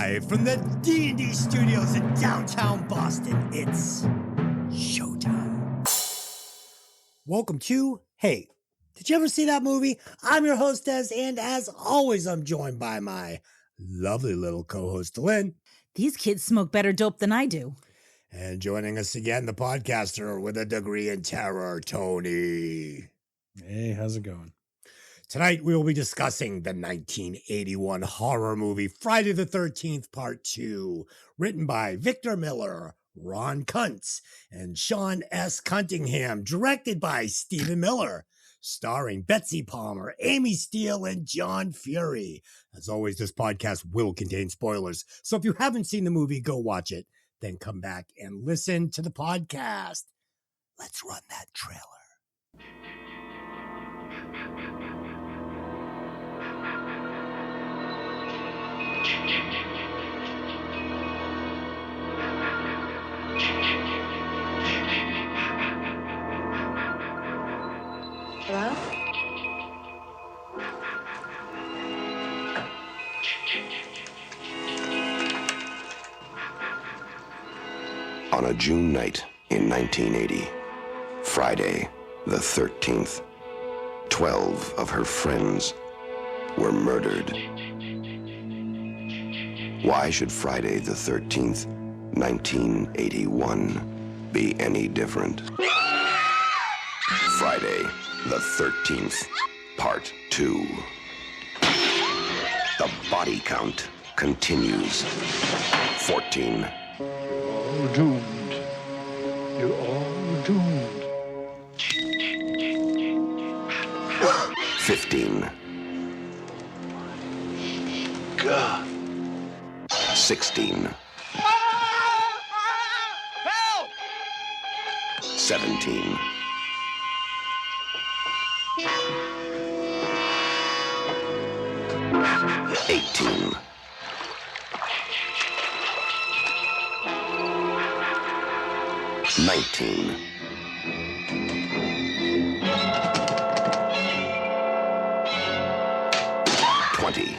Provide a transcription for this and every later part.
Live from the D&D studios in downtown Boston, it's showtime. Welcome to Hey, did you ever see that movie? I'm your hostess, and as always, I'm joined by my lovely little co-host, Lynn. These kids smoke better dope than I do. And joining us again, the podcaster with a degree in terror, Tony. Hey, how's it going? Tonight, we will be discussing the 1981 horror movie Friday the 13th, Part 2, written by Victor Miller, Ron Kuntz, and Sean S. Cunningham, directed by Stephen Miller, starring Betsy Palmer, Amy Steele, and John Fury. As always, this podcast will contain spoilers, so if you haven't seen the movie, go watch it, then come back and listen to the podcast. Let's run that trailer. Hello? On a June night in 1980, Friday the 13th, 12 of her friends were murdered. Why should Friday the 13th, 1981 be any different? Friday the 13th, Part 2. The body count continues. 14. All doomed. You're all doomed. 15. God. 16. Help! 17. 18. 19. 20.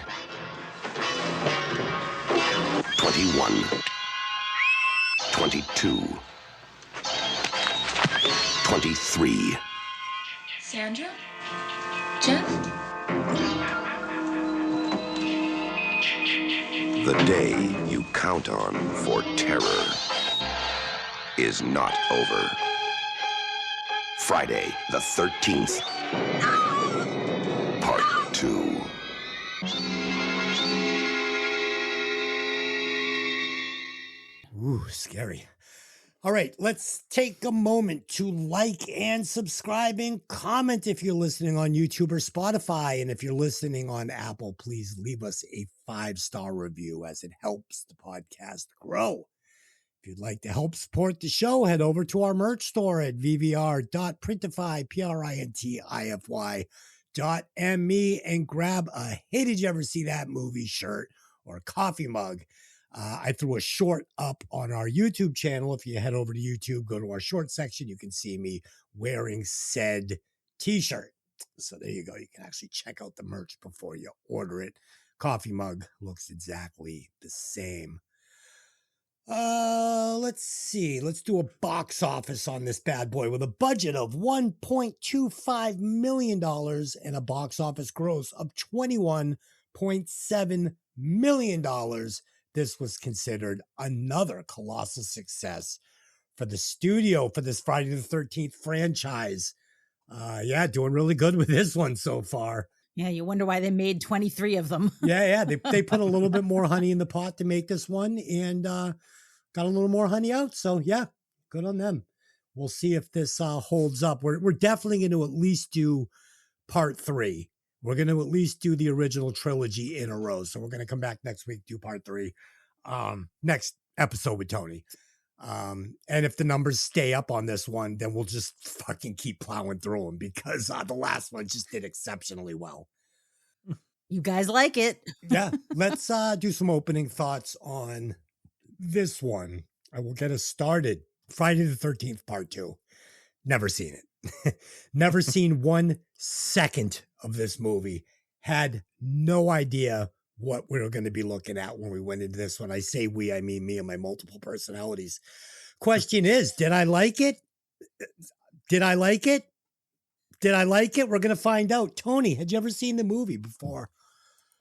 21. 22. 23. Sandra? Jeff? The day you count on for terror is not over. Friday the 13th, Part 2. Ooh, scary. All right, let's take a moment to like and subscribe and comment if you're listening on YouTube or Spotify. And if you're listening on Apple, please leave us a 5-star review as it helps the podcast grow. If you'd like to help support the show, head over to our merch store at vvr.printify, printify.me, and grab a Hey, Did You Ever See That Movie shirt or coffee mug. I threw a short up on our YouTube channel. If you head over to YouTube, go to our short section, you can see me wearing said t-shirt. So there you go. You can actually check out the merch before you order it. Coffee mug looks exactly the same. Let's see. Let's do a box office on this bad boy with a budget of $1.25 million and a box office gross of $21.7 million. This was considered another colossal success for the studio for this Friday the 13th franchise. Yeah, doing really good with this one so far. Yeah, you wonder why they made 23 of them. Yeah. They put a little bit more honey in the pot to make this one and got a little more honey out. So yeah, good on them. We'll see if this holds up. We're definitely going to at least do Part 3. We're going to at least do the original trilogy in a row. So we're going to come back next week, do Part 3, next episode with Tony. And if the numbers stay up on this one, then we'll just fucking keep plowing through them because the last one just did exceptionally well. You guys like it. Yeah. Let's do some opening thoughts on this one. I will get us started. Friday the 13th, Part 2. Never seen it. Never seen 1 second of this movie. Had no idea what we were going to be looking at when we went into this. When I say we, I mean me and my multiple personalities. Question is, did I like it? Did I like it? Did I like it? We're going to find out. Tony, had you ever seen the movie before?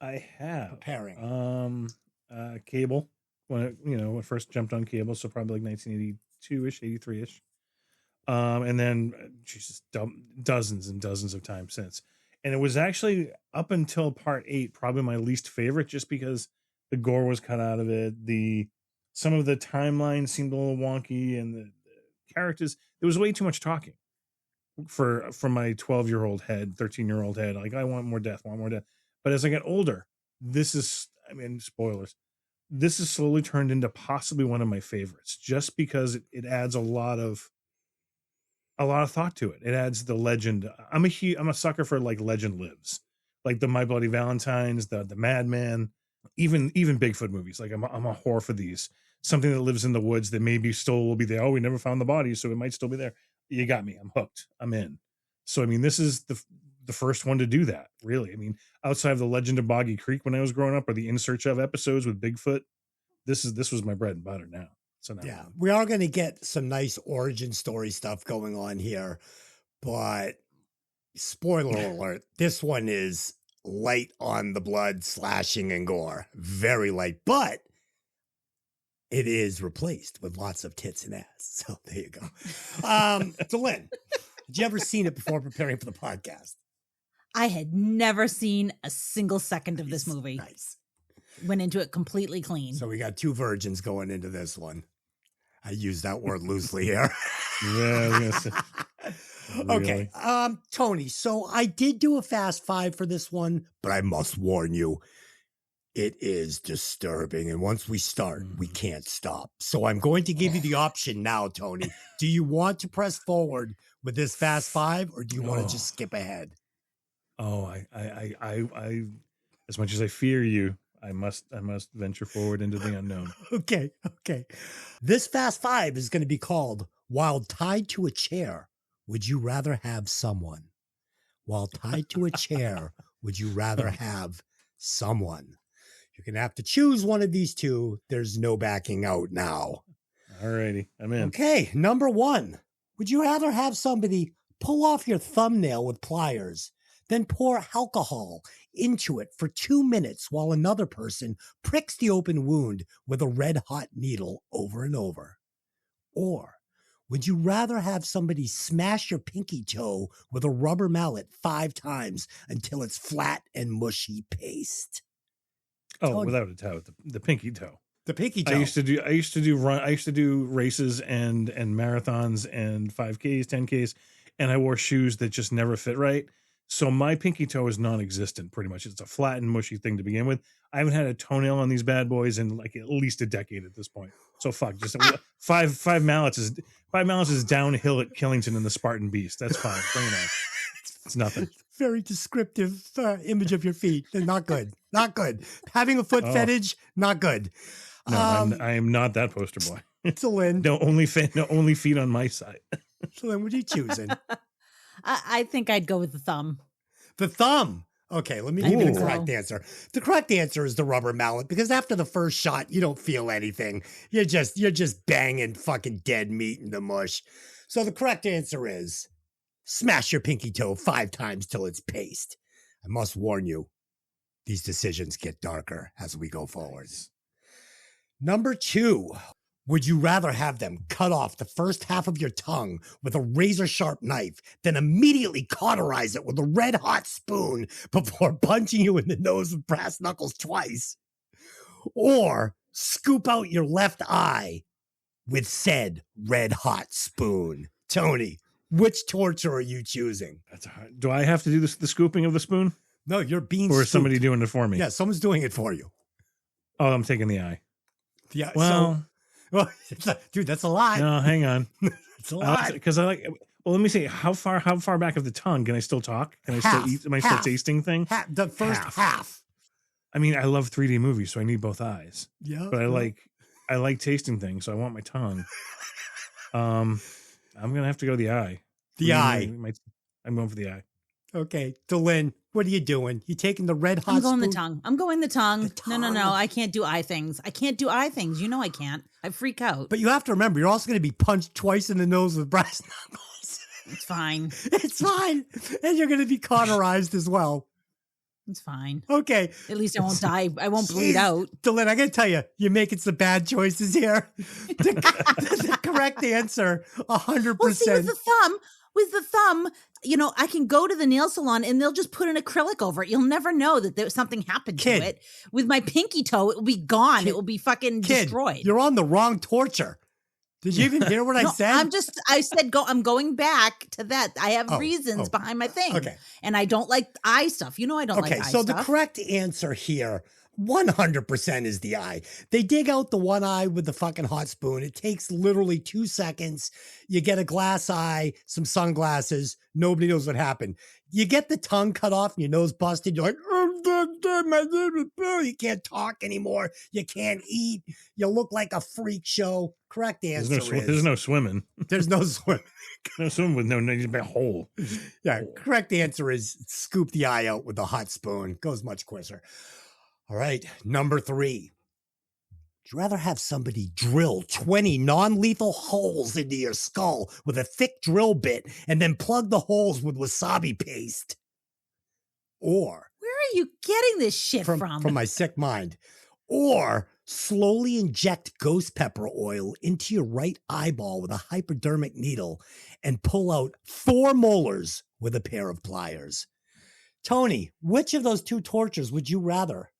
I have. Preparing. Cable. When when I first jumped on cable, so probably like 1982-ish, 83-ish. And then Jesus, dozens and dozens of times since. And it was actually up until part 8, probably my least favorite, just because the gore was cut out of it. Some of the timelines seemed a little wonky, and the characters, there was way too much talking for my 12-year-old head, 13-year-old head. Like, I want more death. But as I get older, spoilers. This is slowly turned into possibly one of my favorites, just because it adds a lot of thought to it. It adds the legend. I'm a sucker for like legend lives, like the My Bloody Valentines, the Madman, even Bigfoot movies. Like I'm a whore for these. Something that lives in the woods that maybe still will be there. Oh, we never found the body, so it might still be there. You got me. I'm hooked. I'm in. So this is the first one to do that. Really, outside of the Legend of Boggy Creek when I was growing up, or the In Search of episodes with Bigfoot, this was my bread and butter now. So now, yeah, we are going to get some nice origin story stuff going on here, but spoiler alert, this one is light on the blood, slashing, and gore. Very light, but it is replaced with lots of tits and ass. So there you go. So Lynn, had you ever seen it before preparing for the podcast? I had never seen a single second of this movie. Nice. Went into it completely clean. So we got two virgins going into this one. I use that word loosely here. Yeah, yes. Okay. Tony, so I did do a fast 5 for this one, but I must warn you, it is disturbing. And once we start, we can't stop. So I'm going to give you the option now, Tony. Do you want to press forward with this fast 5, or do you want to just skip ahead? Oh, I as much as I fear you, I must venture forward into the unknown. Okay. This fast 5 is going to be called While Tied to a Chair, Would You Rather Have Someone? While tied to a chair, would you rather have someone? You're going to have to choose one of these two. There's no backing out now. All righty, I'm in. Okay, number 1. Would you rather have somebody pull off your thumbnail with pliers, then pour alcohol into it for 2 minutes while another person pricks the open wound with a red-hot needle over and over? Or would you rather have somebody smash your pinky toe with a rubber mallet 5 times until it's flat and mushy paste? Oh, Tony. without a doubt, the pinky toe. The pinky toe. I used to do races and marathons and 5Ks, 10Ks, and I wore shoes that just never fit right. So my pinky toe is non-existent pretty much. It's a flat and mushy thing to begin with. I haven't had a toenail on these bad boys in like at least a decade at this point. So fuck, just five mallets is downhill at Killington in the Spartan Beast. That's fine. Bring it on. It's nothing. Very descriptive image of your feet. They're not good. Not good. Having a foot fetish, not good. No, I am not that poster boy. So Lynn. No only feet on my side. So Lynn, what are you choosing? I think I'd go with the thumb. The thumb. Okay, let me give you the correct answer. The correct answer is the rubber mallet, because after the first shot, you don't feel anything. You're just banging fucking dead meat in the mush. So the correct answer is smash your pinky toe 5 times till it's paste. I must warn you, these decisions get darker as we go forward. Number 2. Would you rather have them cut off the first half of your tongue with a razor-sharp knife, then immediately cauterize it with a red-hot spoon before punching you in the nose with brass knuckles twice? Or scoop out your left eye with said red-hot spoon? Tony, which torture are you choosing? That's hard. Do I have to do the scooping of the spoon? No, you're being Or is somebody doing it for me? Yeah, someone's doing it for you. Oh, I'm taking the eye. Yeah, well, dude, that's a lot. No, hang on. It's a lot. Because well, let me see. How far back of the tongue can I still talk? Can I still eat? Am I still tasting thing? The first half. I mean, I love 3D movies, so I need both eyes. Yeah. But I like tasting things, so I want my tongue. I'm gonna have to go the eye. The eye. I'm going for the eye. Okay, Delin, what are you doing? You taking the red hot I'm going the spoon? tongue. I'm going the tongue. The tongue. No. I can't do eye things. I can't do eye things. You know I can't. I freak out. But you have to remember, you're also going to be punched twice in the nose with brass knuckles. It's fine. It's fine. And you're going to be cauterized as well. It's fine. Okay. At least I won't die. I won't bleed out. Delin, I got to tell you, you're making some bad choices here. The correct answer, 100%. Well, see, with the thumb, I can go to the nail salon and they'll just put an acrylic over it. You'll never know that there something happened Kid. to it. With my pinky toe, it will be gone. Kid. It will be fucking Kid, destroyed. you're on the wrong torture. Did you even hear what I No, said? I said I'm going back to that. I have reasons behind my thing. Okay. And I don't like eye stuff. I don't like eye Okay, so stuff. the correct answer here, 100% is the eye. They dig out the one eye with the fucking hot spoon. It takes literally 2 seconds. You get a glass eye, some sunglasses. Nobody knows what happened. You get the tongue cut off and your nose busted. You're like, you can't talk anymore. You can't eat. You look like a freak show. Correct answer There's no swimming. There's no swim. No swimming with no hole. Yeah, correct answer is scoop the eye out with the hot spoon. Goes much quicker. All right, number 3. Would you rather have somebody drill 20 non-lethal holes into your skull with a thick drill bit and then plug the holes with wasabi paste? Or Where are you getting this shit from? From my sick mind. Or slowly inject ghost pepper oil into your right eyeball with a hypodermic needle and pull out 4 molars with a pair of pliers. Tony, which of those 2 tortures would you rather?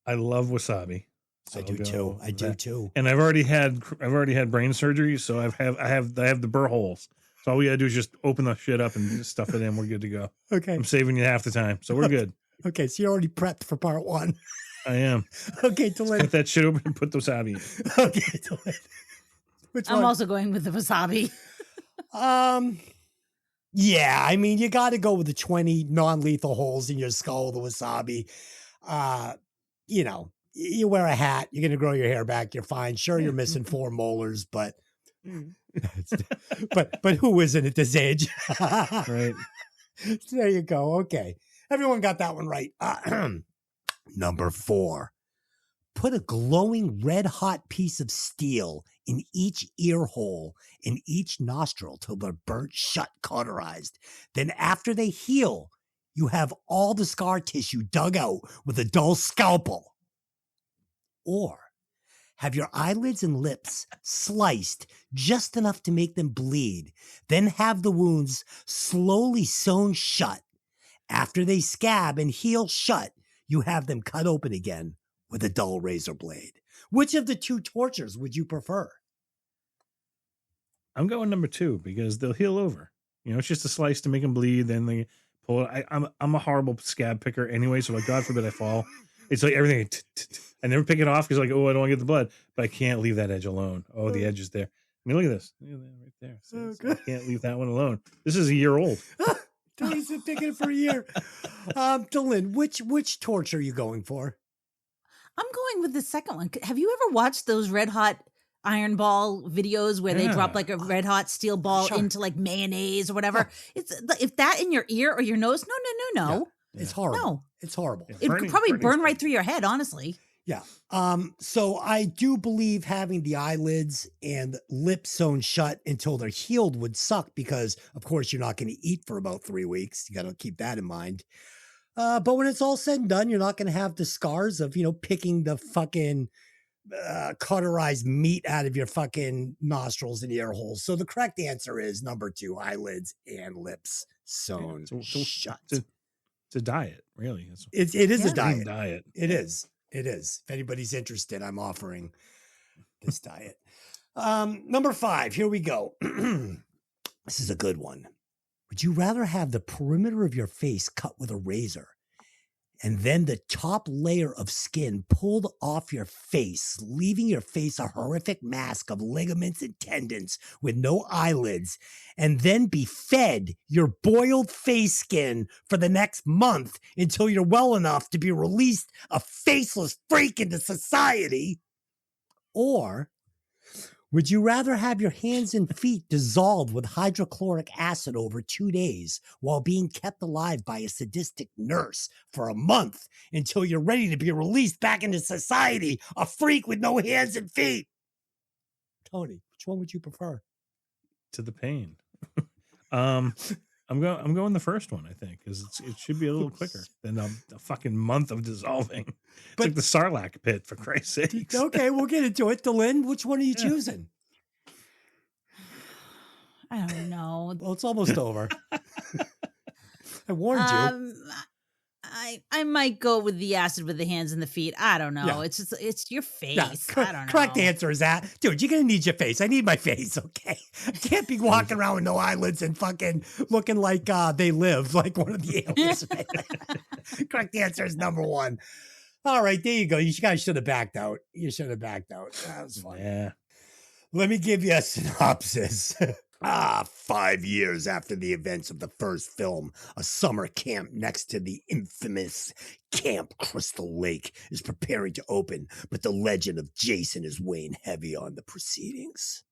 I love wasabi. So I do too. I do too. And I've already had brain surgery, so I have the burr holes. So all we gotta do is just open the shit up and just stuff it in. We're good to go. Okay. I'm saving you half the time, so we're good. Okay, so you're already prepped for part 1. I am. Okay, Delin. Put that shit open and put the wasabi in. Okay, Delin. Which I'm one? also going with the wasabi. Yeah, I mean, you got to go with the 20 non-lethal holes in your skull, the wasabi. You wear a hat, you're going to grow your hair back, you're fine. Sure, you're missing 4 molars, but but who isn't at this age? Right. So there you go. Okay. Everyone got that one right. Number 4. Put a glowing red hot piece of steel in each ear hole in each nostril till they're burnt shut, cauterized. Then after they heal, you have all the scar tissue dug out with a dull scalpel. Or have your eyelids and lips sliced just enough to make them bleed. Then have the wounds slowly sewn shut. After they scab and heal shut, you have them cut open again with a dull razor blade. Which of the 2 tortures would you prefer? I'm going number 2 because they'll heal over. It's just a slice to make them bleed. Then they pull it. I'm a horrible scab picker anyway, so like God forbid I fall. It's like everything. I never pick it off because like, I don't want to get the blood, but I can't leave that edge alone. Oh, the edge is there. I mean, look at this. Look at that right there. So I can't leave that one alone. This is a year old. Tony's been picking it for a year. Delin, which torture are you going for? I'm going with the second one. Have you ever watched those red hot iron ball videos where they drop like a red hot steel ball into like mayonnaise or whatever? It's if that in your ear or your nose. No. Yeah. It's horrible. No. It's horrible. It could probably burn right through your head, honestly. Yeah. So I do believe having the eyelids and lips sewn shut until they're healed would suck because, of course, you're not going to eat for about 3 weeks. You got to keep that in mind. But when it's all said and done, you're not going to have the scars of, picking the fucking cauterized meat out of your fucking nostrils and ear holes. So the correct answer is number 2, eyelids and lips sewn shut. It's a diet, really. It is a diet. Diet. It is. If anybody's interested, I'm offering this diet. Number 5, here we go. This is a good one. Would you rather have the perimeter of your face cut with a razor and then the top layer of skin pulled off your face, leaving your face a horrific mask of ligaments and tendons with no eyelids, and then be fed your boiled face skin for the next month until you're well enough to be released a faceless freak into society? Or Would you rather have your hands and feet dissolved with hydrochloric acid over 2 days while being kept alive by a sadistic nurse for a month until you're ready to be released back into society, a freak with no hands and feet? Tony, which one would you prefer? To the pain. I'm going the first one, I think, because it should be a little quicker than a fucking month of dissolving. It's like the Sarlacc pit, for Christ's sake. Okay, we'll get into it. Delyn, which one are you choosing? I don't know. Well, it's almost over. I warned you. I might go with the acid with the hands and the feet. I don't know. Yeah. It's your face. Yeah, I don't know. Correct answer is that. Dude, you're going to need your face. I need my face, okay? I can't be walking around with no eyelids and fucking looking like they live, like one of the aliens. Correct answer is number one. All right, there you go. You guys should have backed out. You should have backed out. That was fun. Yeah. Let me give you a synopsis. 5 years after the events of the first film, a summer camp next to the infamous Camp Crystal Lake is preparing to open, but the legend of Jason is weighing heavy on the proceedings.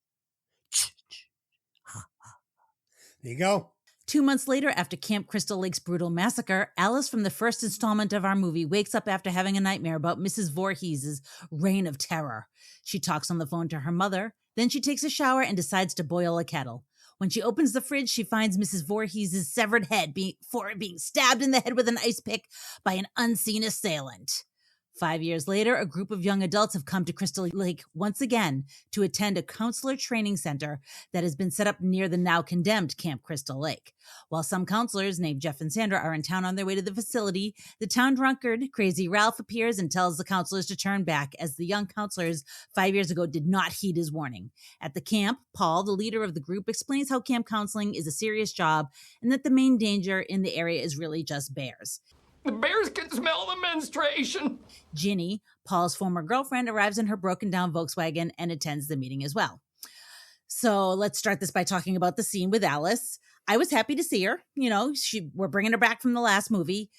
There you go. 2 months later, after Camp Crystal Lake's brutal massacre, Alice from the first installment of our movie wakes up after having a nightmare about Mrs. Voorhees' reign of terror. She talks on the phone to her mother, then she takes a shower and decides to boil a kettle. When she opens the fridge, she finds Mrs. Voorhees' severed head being stabbed in the head with an ice pick by an unseen assailant. 5 years later, a group of young adults have come to Crystal Lake once again to attend a counselor training center that has been set up near the now condemned Camp Crystal Lake. While some counselors named Jeff and Sandra are in town on their way to the facility, the town drunkard, Crazy Ralph, appears and tells the counselors to turn back, as the young counselors 5 years ago did not heed his warning. At the camp, Paul, the leader of the group, explains how camp counseling is a serious job and that the main danger in the area is really just bears. The bears can smell the menstruation. Ginny, Paul's former girlfriend, arrives in her broken down Volkswagen and attends the meeting as well. So let's start this by talking about the scene with Alice. I was happy to see her. You know, we're bringing her back from the last movie.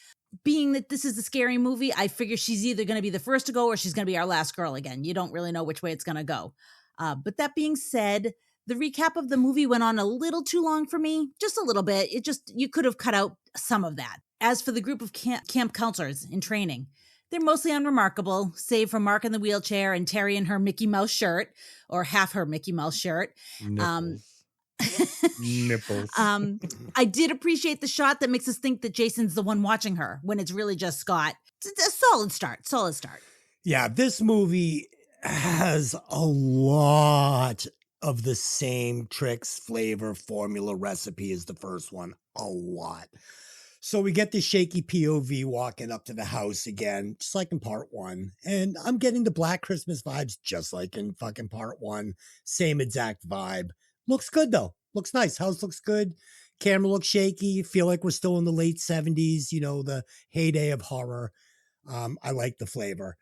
Being that this is a scary movie, I figure she's either going to be the first to go or she's going to be our last girl again. You don't really know which way it's going to go. But that being said, the recap of the movie went on a little too long for me, just a little bit. You could have cut out some of that. As for the group of camp counselors in training, they're mostly unremarkable, save for Mark in the wheelchair and Terry in her Mickey Mouse shirt, or half her Mickey Mouse shirt. Nipples. Nipples. I did appreciate the shot that makes us think that Jason's the one watching her when it's really just Scott. It's a solid start. Yeah, this movie has a lot of the same tricks, flavor, formula, recipe as the first one. A lot. So we get the shaky POV walking up to the house again, just like in part one. And I'm getting the Black Christmas vibes just like in fucking part one. Same exact vibe. Looks good though. Looks nice. House looks good. Camera looks shaky. Feel like we're still in the late 70s, you know, the heyday of horror. I like the flavor.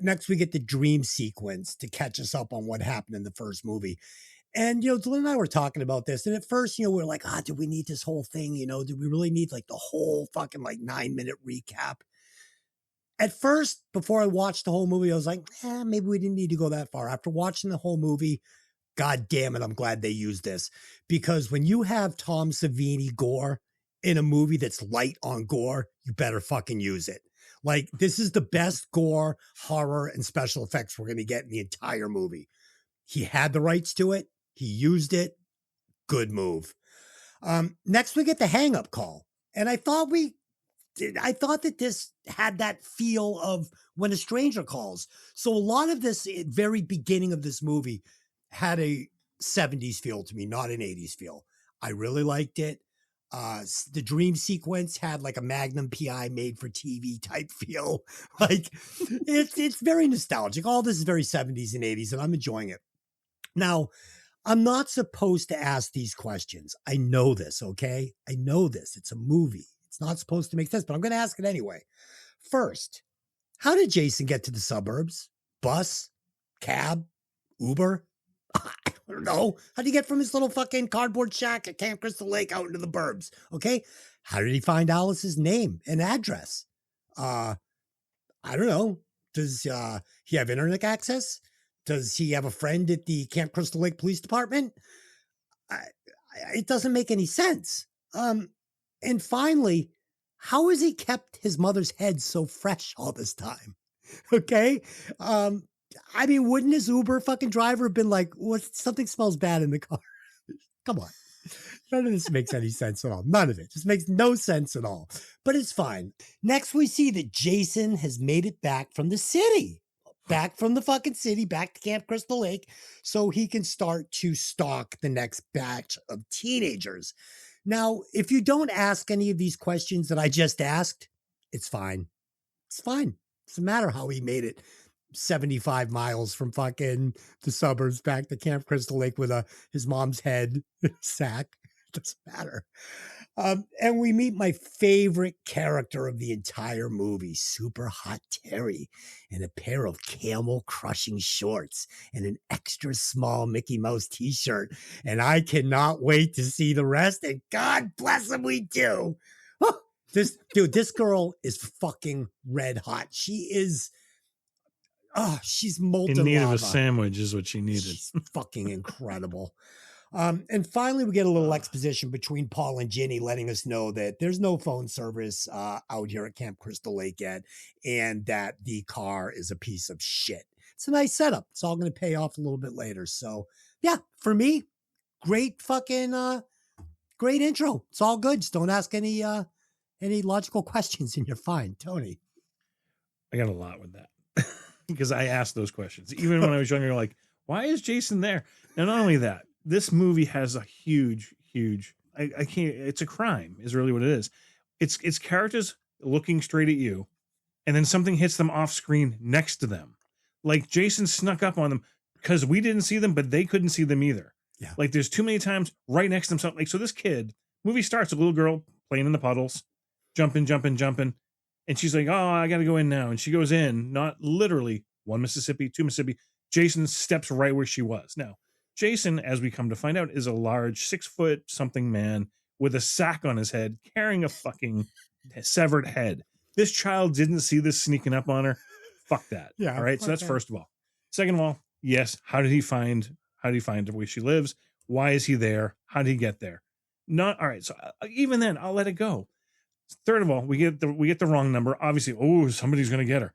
Next, we get the dream sequence to catch us up on what happened in the first movie. And, you know, Dylan and I were talking about this. And at first, you know, we were like, do we need this whole thing? You know, do we really need like the whole fucking like 9-minute recap? At first, before I watched the whole movie, I was like, maybe we didn't need to go that far. After watching the whole movie, God damn it, I'm glad they used this. Because when you have Tom Savini gore in a movie that's light on gore, you better fucking use it. Like, this is the best gore, horror, and special effects we're going to get in the entire movie. He had the rights to it. He used it. Good move. Next, we get the hang-up call. And I thought that this had that feel of when a stranger calls. So a lot of this very beginning of this movie had a 70s feel to me, not an 80s feel. I really liked it. The dream sequence had like a Magnum PI made for TV type feel. Like it's very nostalgic. All this is very 70s and 80s, and I'm enjoying it. Now, I'm not supposed to ask these questions. I know this, okay? I know this. It's a movie. It's not supposed to make sense, but I'm going to ask it anyway. First, how did Jason get to the suburbs? Bus? Cab? Uber? I don't know. How did he get from his little fucking cardboard shack at Camp Crystal Lake out into the burbs? Okay. How did he find Alice's name and address? I don't know. Does he have internet access? Does he have a friend at the Camp Crystal Lake Police Department? It doesn't make any sense. And finally, how has he kept his mother's head so fresh all this time? Okay. I mean, wouldn't his Uber fucking driver have been like, what? Something smells bad in the car. Come on. None of this makes any sense at all. None of it. Just makes no sense at all. But it's fine. Next, we see that Jason has made it back from the city. Back from the fucking city, back to Camp Crystal Lake, so he can start to stalk the next batch of teenagers. Now, if you don't ask any of these questions that I just asked, it's fine. It's fine. Doesn't matter how he made it 75 miles from fucking the suburbs back to Camp Crystal Lake with his mom's head sack. It doesn't matter. And we meet my favorite character of the entire movie, Super Hot Terry, in a pair of camel crushing shorts and an extra small Mickey Mouse t-shirt. And I cannot wait to see the rest. And God bless him, we do. Oh, this girl is fucking red hot. She is. Oh, she's molten in need lava. of a sandwich is what she needed. She's fucking incredible. And finally, we get a little exposition between Paul and Ginny, letting us know that there's no phone service out here at Camp Crystal Lake yet, and that the car is a piece of shit. It's a nice setup. It's all going to pay off a little bit later. So, yeah, for me, great fucking great intro. It's all good. Just don't ask any logical questions, and you're fine, Tony. I got a lot with that because I asked those questions even when I was younger. Like, why is Jason there? And not only that. This movie has a huge, I can't, it's a crime is really what it is. It's characters looking straight at you and then something hits them off screen next to them. Like Jason snuck up on them because we didn't see them, but they couldn't see them either. Yeah. Like there's too many times right next to them. Something like, so this kid, movie starts, a little girl playing in the puddles, jumping. And she's like, oh, I got to go in now. And she goes in, not literally 1 Mississippi, 2 Mississippi. Jason steps right where she was. Now, Jason, as we come to find out, is a large 6 foot something man with a sack on his head, carrying a fucking severed head. This child didn't see this sneaking up on her. Fuck that. Yeah. All right. So that's first of all. Second of all, yes. How did he find where she lives? Why is he there? How did he get there? Not all right. So even then, I'll let it go. Third of all, we get the wrong number. Obviously, oh, somebody's going to get her.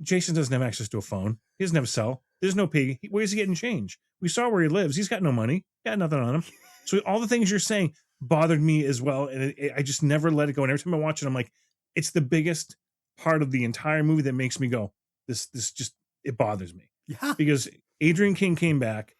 Jason doesn't have access to a phone. He doesn't have a cell. There's no pay. Where's he getting change? We saw where he lives. He's got no money. Got nothing on him. So all the things you're saying bothered me as well. And I just never let it go. And every time I watch it, I'm like, it's the biggest part of the entire movie that makes me go, this just, it bothers me. Yeah. Because Adrienne King came back.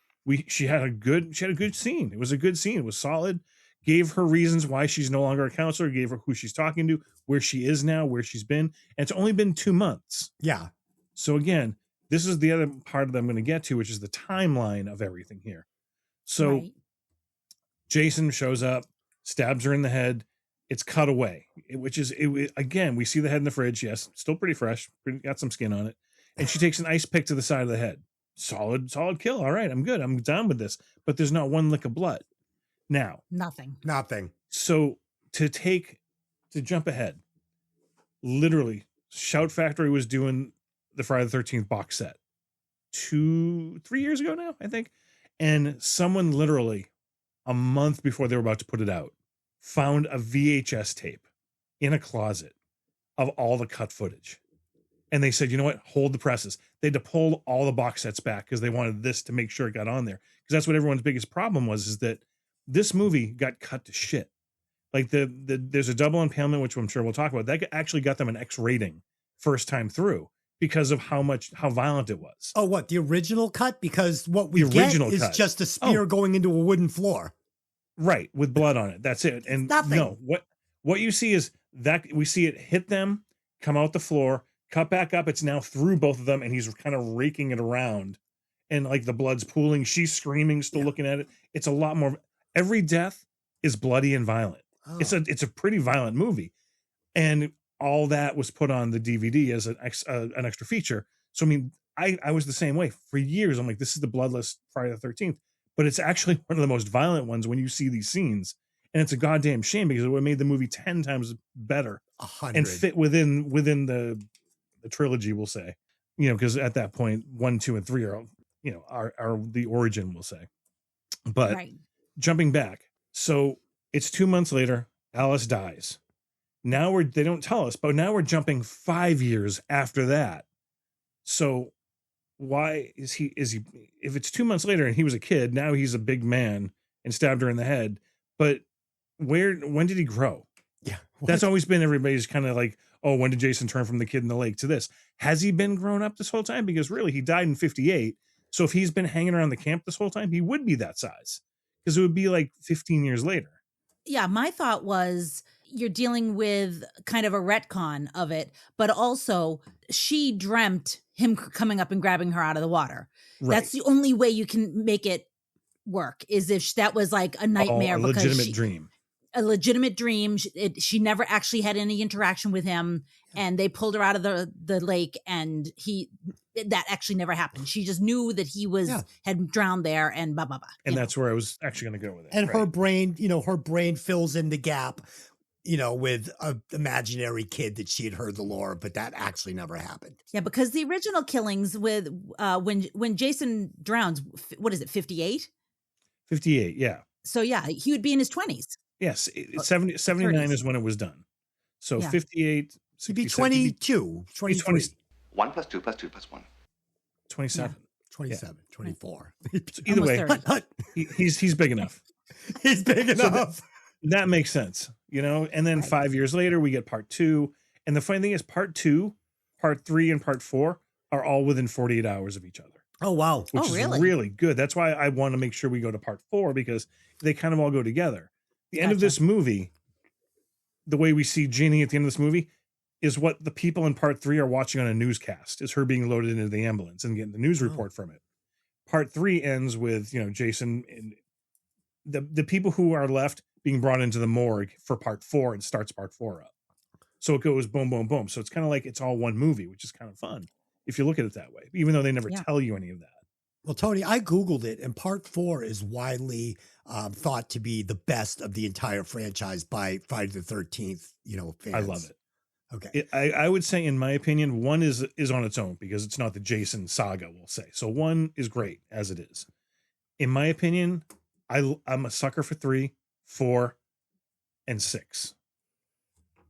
She had a good scene. It was a good scene. It was solid. Gave her reasons why she's no longer a counselor. Gave her who she's talking to, where she is now, where she's been. And it's only been 2 months. Yeah. So again, this is the other part that I'm going to get to, which is the timeline of everything here. So right. Jason shows up, stabs her in the head. It's cut away, again, we see the head in the fridge. Yes, still pretty fresh. Got some skin on it. And she takes an ice pick to the side of the head. Solid kill. All right, I'm good. I'm down with this. But there's not one lick of blood. Now. Nothing. So to jump ahead, literally, Shout Factory was doing the Friday the 13th box set 3 years ago now, I think. And someone literally a month before they were about to put it out found a VHS tape in a closet of all the cut footage. And they said, you know what? Hold the presses. They had to pull all the box sets back because they wanted this to make sure it got on there. Because that's what everyone's biggest problem was, is that this movie got cut to shit. Like there's a double impalement, which I'm sure we'll talk about. That actually got them an X rating first time through because of how violent it was. Oh, what? The original cut? Because what we get is just a spear going into a wooden floor. Right, with blood on it. That's it. And nothing. No, what you see is that we see it hit them, come out the floor, cut back up. It's now through both of them, and he's kind of raking it around. And like the blood's pooling. She's screaming, still looking at it. It's a lot more. Every death is bloody and violent. Oh. It's a pretty violent movie. And all that was put on the DVD as an extra feature. So, I mean, I was the same way for years. I'm like, this is the bloodless Friday the 13th, but it's actually one of the most violent ones when you see these scenes. And it's a goddamn shame because it would have made the movie 10 times better 100. And fit within the trilogy, we'll say, because at that point, 1, 2, and 3 are the origin, we'll say. But Right. jumping back, so it's 2 months later, Alice dies. Now they don't tell us, but now we're jumping 5 years after that. So why is he, if it's 2 months later and he was a kid, now he's a big man and stabbed her in the head. But when did he grow? Yeah. That's always been everybody's kind of like, oh, when did Jason turn from the kid in the lake to this? Has he been grown up this whole time? Because really, he died in 58. So if he's been hanging around the camp this whole time, he would be that size, because it would be like 15 years later. Yeah, my thought was you're dealing with kind of a retcon of it, but also she dreamt him coming up and grabbing her out of the water. Right. That's the only way you can make it work, is if that was like a nightmare, a legitimate dream. A legitimate dream. She never actually had any interaction with him, and they pulled her out of the lake, and that actually never happened. She just knew that he had drowned there, and blah blah blah. And that's where I was actually going to go with it. And her brain fills in the gap, with an imaginary kid that she had heard the lore, but that actually never happened. Yeah, because the original killings with when Jason drowns, what is it, 58? 58, yeah. So yeah, he would be in his 20s. Yes, 79 30s. is when it was done. So Yeah. 58. He'd be 22, 23. 1 + 2 + 2 + 1. 27. 27, 24. So either way, Almost 30. he's big enough. He's big enough. That makes sense, And then 5 years later, we get part 2. And the funny thing is, part 2, part 3, and part 4 are all within 48 hours of each other. Oh, wow. Which is really good. That's why I want to make sure we go to part 4, because they kind of all go together. The end of this movie, the way we see Ginny at the end of this movie, is what the people in part 3 are watching on a newscast, is her being loaded into the ambulance and getting the news report from it. Part 3 ends with, Jason and the people who are left being brought into the morgue for part 4, and starts part 4 up. So it goes boom, boom, boom. So it's kind of like it's all one movie, which is kind of fun if you look at it that way, even though they never tell you any of that. Well, Tony, I Googled it, and part 4 is widely thought to be the best of the entire franchise by Friday the 13th, fans. I love it. Okay. I would say, in my opinion, 1 is on its own, because it's not the Jason saga, we'll say. So 1 is great as it is. In my opinion, I'm a sucker for 3, 4, and 6.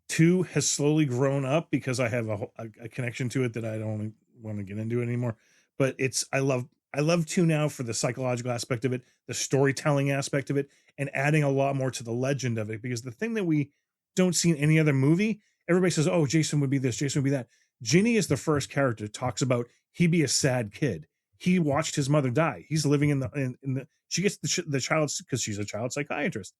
2 has slowly grown up because I have a connection to it that I don't want to get into it anymore. But I love 2 now for the psychological aspect of it, the storytelling aspect of it, and adding a lot more to the legend of it. Because the thing that we don't see in any other movie, everybody says, oh, Jason would be this, Jason would be that. Ginny is the first character that talks about he'd be a sad kid. He watched his mother die. He's living in the she gets the child, because she's a child psychiatrist,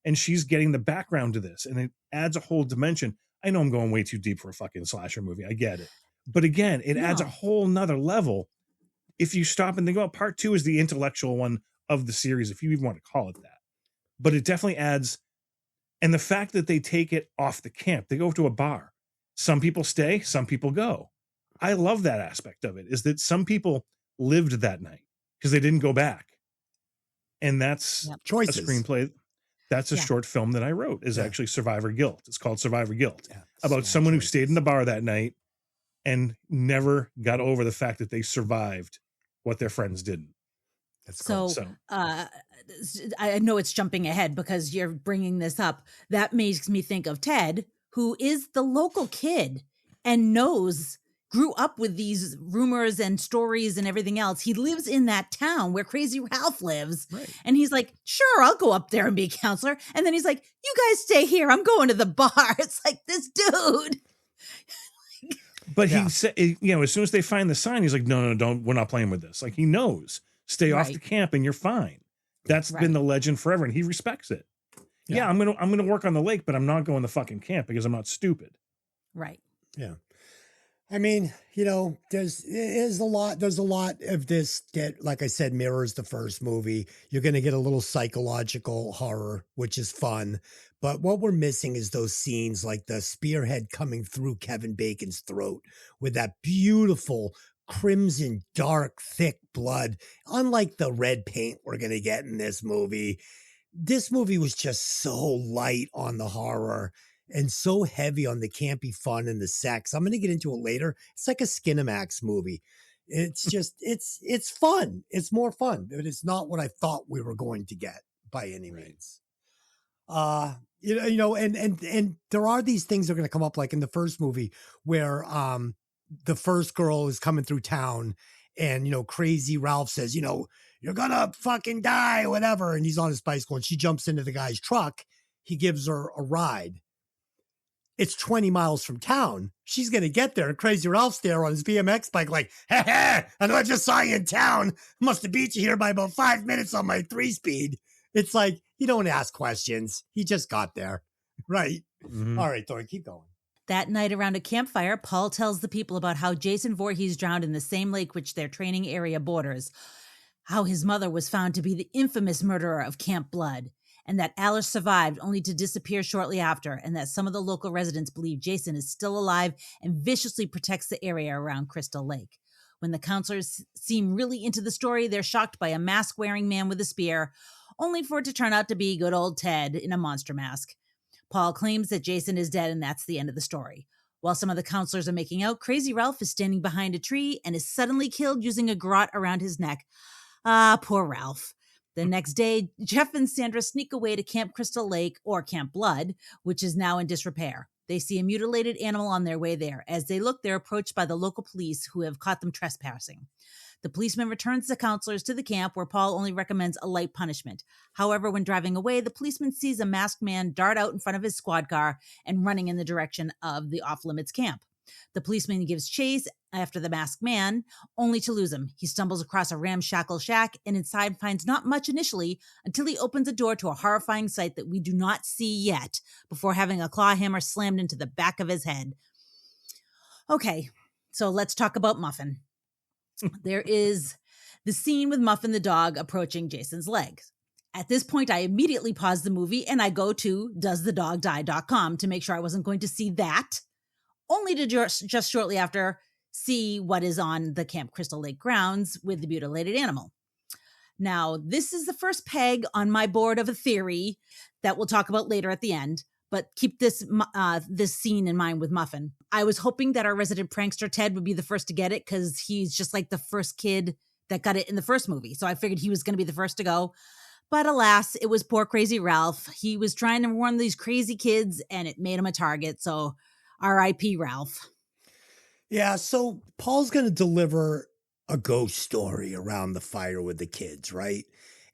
and she's getting the background to this, and it adds a whole dimension. I know I'm going way too deep for a fucking slasher movie. I get it. But again, it adds a whole nother level. If you stop and think about part 2 is the intellectual one of the series, if you even want to call it that. But it definitely adds, and the fact that they take it off the camp, they go to a bar. Some people stay, some people go. I love that aspect of it, is that some people lived that night because they didn't go back. And that's choices. A screenplay. That's a short film that I wrote, is actually Survivor Guilt. It's called Survivor Guilt, about someone who stayed in the bar that night and never got over the fact that they survived what their friends didn't. So I know it's jumping ahead because you're bringing this up. That makes me think of Ted, who is the local kid and grew up with these rumors and stories and everything else. He lives in that town where Crazy Ralph lives. Right. And he's like, sure, I'll go up there and be a counselor. And then he's like, you guys stay here. I'm going to the bar. It's like, this dude. But he said, as soon as they find the sign, he's like, no, don't. We're not playing with this. Like, he knows. Stay off the camp and you're fine. That's been the legend forever, and he respects it. Yeah, I'm gonna work on the lake, but I'm not going to fucking camp because I'm not stupid. Right. Yeah. I mean, there's a lot of this that, like I said, mirrors the first movie. You're going to get a little psychological horror, which is fun. But what we're missing is those scenes like the spearhead coming through Kevin Bacon's throat with that beautiful crimson, dark, thick blood. Unlike the red paint we're going to get in this movie was just so light on the horror and so heavy on the campy fun and the sex. I'm going to get into it later. It's like a Skinamax movie. It's just, it's fun. It's more fun, but it's not what I thought we were going to get by any means. And there are these things that are going to come up, like in the first movie where the first girl is coming through town and, crazy Ralph says, you're gonna fucking die, whatever. And he's on his bicycle and she jumps into the guy's truck. He gives her a ride. It's 20 miles from town. She's going to get there. And Crazy Ralph's there on his BMX bike like, hey, I know I just saw you in town. Must have beat you here by about 5 minutes on my 3-speed. It's like, you don't ask questions. He just got there. Right. Mm-hmm. All right, Thor, keep going. That night around a campfire, Paul tells the people about how Jason Voorhees drowned in the same lake which their training area borders, how his mother was found to be the infamous murderer of Camp Blood, and that Alice survived only to disappear shortly after, and that some of the local residents believe Jason is still alive and viciously protects the area around Crystal Lake. When the counselors seem really into the story, they're shocked by a mask-wearing man with a spear, only for it to turn out to be good old Ted in a monster mask. Paul claims that Jason is dead, and that's the end of the story. While some of the counselors are making out, Crazy Ralph is standing behind a tree and is suddenly killed using a garrote around his neck. Ah, poor Ralph. The next day, Jeff and Sandra sneak away to Camp Crystal Lake, or Camp Blood, which is now in disrepair. They see a mutilated animal on their way there. As they look, they're approached by the local police who have caught them trespassing. The policeman returns the counselors to the camp where Paul only recommends a light punishment. However, when driving away, the policeman sees a masked man dart out in front of his squad car and running in the direction of the off-limits camp. The policeman gives chase after the masked man, only to lose him. He stumbles across a ramshackle shack and inside finds not much initially until he opens a door to a horrifying sight that we do not see yet before having a claw hammer slammed into the back of his head. Okay, so let's talk about Muffin. There is the scene with Muffin the dog approaching Jason's legs. At this point, I immediately pause the movie and I go to doesthedogdie.com to make sure I wasn't going to see that, only to just shortly after see what is on the Camp Crystal Lake grounds with the mutilated animal. Now, this is the first peg on my board of a theory that we'll talk about later at the end, but keep this scene in mind with Muffin. I was hoping that our resident prankster Ted would be the first to get it because he's just like the first kid that got it in the first movie. So I figured he was going to be the first to go. But alas, it was poor Crazy Ralph. He was trying to warn these crazy kids and it made him a target. So R.I.P. Ralph. Yeah, so Paul's going to deliver a ghost story around the fire with the kids, right?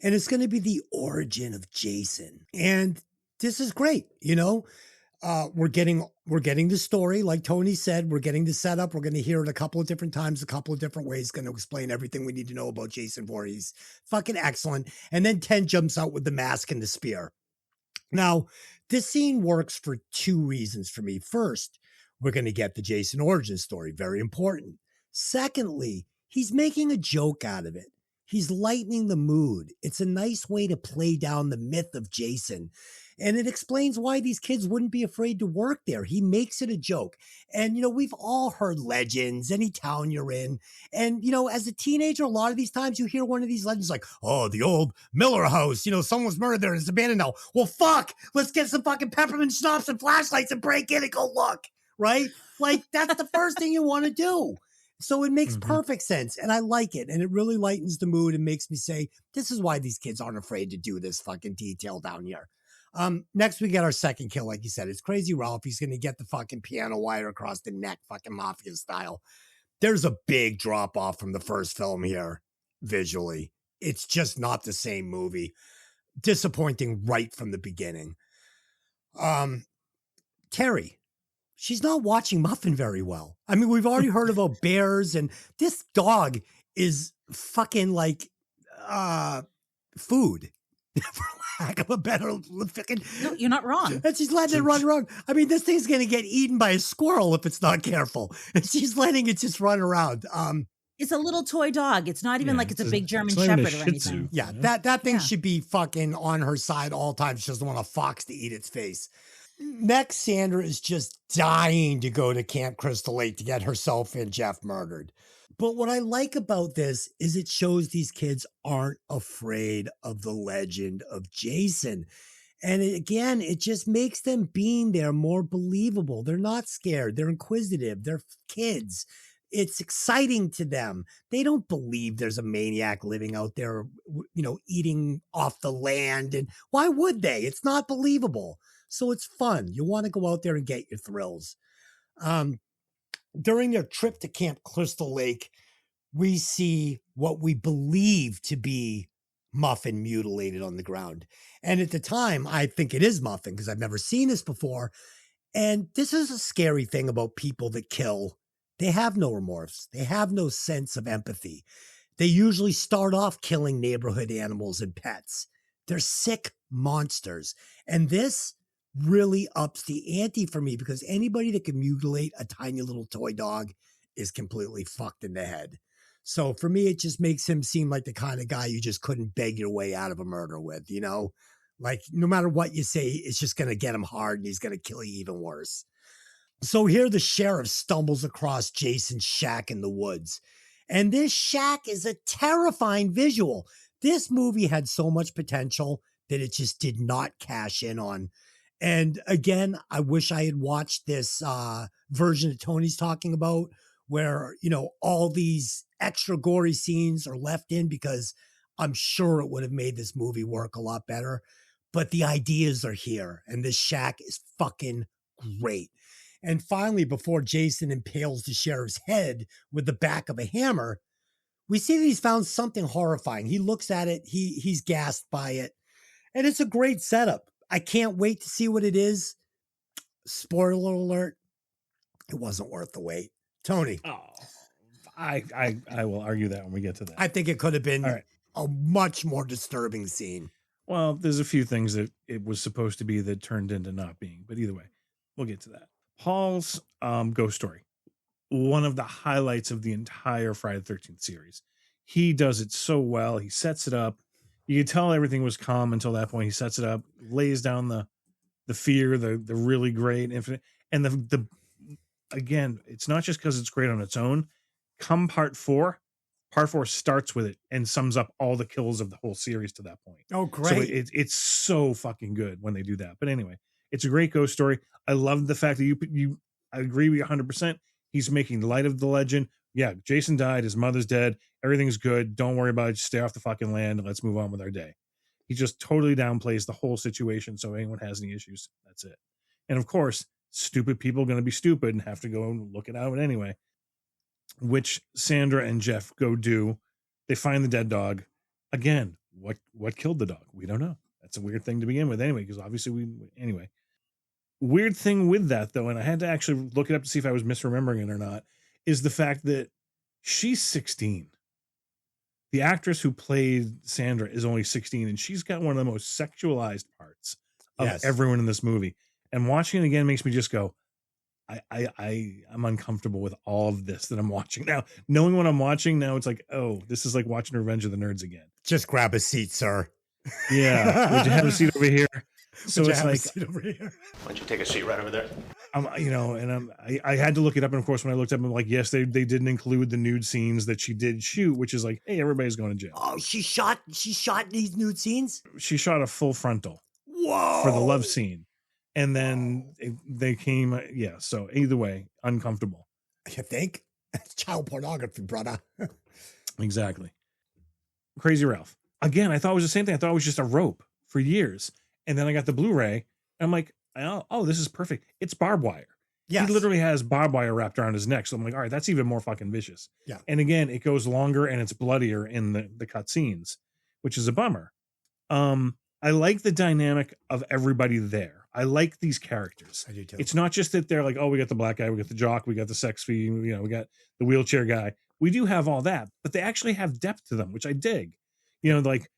And it's going to be the origin of Jason. And this is great, we're getting the story, like Tony said, we're getting the setup. We're going to hear it a couple of different times, a couple of different ways, going to explain everything we need to know about Jason Voorhees. Fucking excellent. And then 10 jumps out with the mask and the spear. Now, this scene works for two reasons for me. First, we're going to get the Jason origin story. Very important. Secondly, he's making a joke out of it. He's lightening the mood. It's a nice way to play down the myth of Jason. And it explains why these kids wouldn't be afraid to work there. He makes it a joke. And, we've all heard legends, any town you're in. And, as a teenager, a lot of these times you hear one of these legends like, oh, the old Miller house, someone was murdered there and it's abandoned now. Well, fuck, let's get some fucking peppermint schnapps and flashlights and break in and go look, right? Like, that's the first thing you want to do. So it makes perfect sense. And I like it. And it really lightens the mood and makes me say, this is why these kids aren't afraid to do this fucking detail down here. Next we get our second kill, like you said. It's Crazy Ralph. He's going to get the fucking piano wire across the neck, fucking mafia style. There's a big drop off from the first film here, visually. It's just not the same movie. Disappointing right from the beginning. Terry, she's not watching Muffin very well. I mean, we've already heard about bears, and this dog is fucking like food. For lack of a better fucking... No, you're not wrong. And she's letting it run around. I mean, this thing's going to get eaten by a squirrel if it's not careful. And she's letting it just run around. It's a little toy dog. It's not even like it's a big German Shepherd or anything. Yeah, that thing should be fucking on her side all the time. She doesn't want a fox to eat its face. Next, Sandra is just dying to go to Camp Crystal Lake to get herself and Jeff murdered. But what I like about this is it shows these kids aren't afraid of the legend of Jason. And it just makes them being there more believable. They're not scared. They're inquisitive. They're kids. It's exciting to them. They don't believe there's a maniac living out there, eating off the land. And why would they? It's not believable. So it's fun. You want to go out there and get your thrills. During their trip to Camp Crystal Lake, we see what we believe to be Muffin mutilated on the ground. And at the time, I think it is Muffin because I've never seen this before. And this is a scary thing about people that kill. They have no remorse. They have no sense of empathy. They usually start off killing neighborhood animals and pets. They're sick monsters. And this really ups the ante for me because anybody that can mutilate a tiny little toy dog is completely fucked in the head. So for me, it just makes him seem like the kind of guy you just couldn't beg your way out of a murder with, Like no matter what you say, it's just going to get him hard and he's going to kill you even worse. So here the sheriff stumbles across Jason's shack in the woods. And this shack is a terrifying visual. This movie had so much potential that it just did not cash in on. And again, I wish I had watched this version that Tony's talking about where, all these extra gory scenes are left in because I'm sure it would have made this movie work a lot better. But the ideas are here and this shack is fucking great. And finally, before Jason impales the sheriff's head with the back of a hammer, we see that he's found something horrifying. He looks at it. He's gasped by it. And it's a great setup. I can't wait to see what it is. Spoiler alert. It wasn't worth the wait. Tony. Oh, I will argue that when we get to that. I think it could have been a much more disturbing scene. Well, there's a few things that it was supposed to be that turned into not being. But either way, we'll get to that. Paul's ghost story, one of the highlights of the entire Friday the 13th series. He does it so well. He sets it up. You could tell everything was calm until that point. He sets it up, lays down the fear, the really great infinite. And the again, it's not just because it's great on its own. Come part four starts with it and sums up all the kills of the whole series to that point. Oh, great. So it's so fucking good when they do that. But anyway, it's a great ghost story. I love the fact that I agree with you 100%. He's making light of the legend. Yeah, Jason died. His mother's dead. Everything's good. Don't worry about it. Just stay off the fucking land and let's move on with our day. He just totally downplays the whole situation. So anyone has any issues, that's it. And of course, stupid people are going to be stupid and have to go and look it out anyway, which Sandra and Jeff go do. They find the dead dog. Again, what killed the dog? We don't know. That's a weird thing to begin with anyway, because obviously anyway. Weird thing with that, though, and I had to actually look it up to see if I was misremembering it or not, is the fact that she's 16. The actress who played Sandra is only 16, and she's got one of the most sexualized parts of everyone in this movie. And watching it again makes me just go, I'm uncomfortable with all of this that I'm watching now. Knowing what I'm watching now, it's like, oh, this is like watching Revenge of the Nerds again. Just grab a seat, sir. Yeah. Would you have a seat over here? So it's like, why don't you take a seat right over there? I had to look it up. And of course, when I looked up, I'm like, yes, they didn't include the nude scenes that she did shoot, which is like, hey, everybody's going to jail. Oh, she shot these nude scenes? She shot a full frontal. Whoa. For the love scene. And then they came. Yeah. So either way, uncomfortable. You think? It's child pornography, brother. Exactly. Crazy Ralph. Again, I thought it was the same thing. I thought it was just a rope for years. And then I got the Blu-ray. And I'm like, oh, this is perfect. It's barbed wire. Yes. He literally has barbed wire wrapped around his neck. So I'm like, all right, that's even more fucking vicious. Yeah. And again, it goes longer and it's bloodier in the cut scenes, which is a bummer. I like the dynamic of everybody there. I like these characters. I do too. It's not just that they're like, oh, we got the black guy, we got the jock, we got the sex fiend, we got the wheelchair guy. We do have all that, but they actually have depth to them, which I dig. Like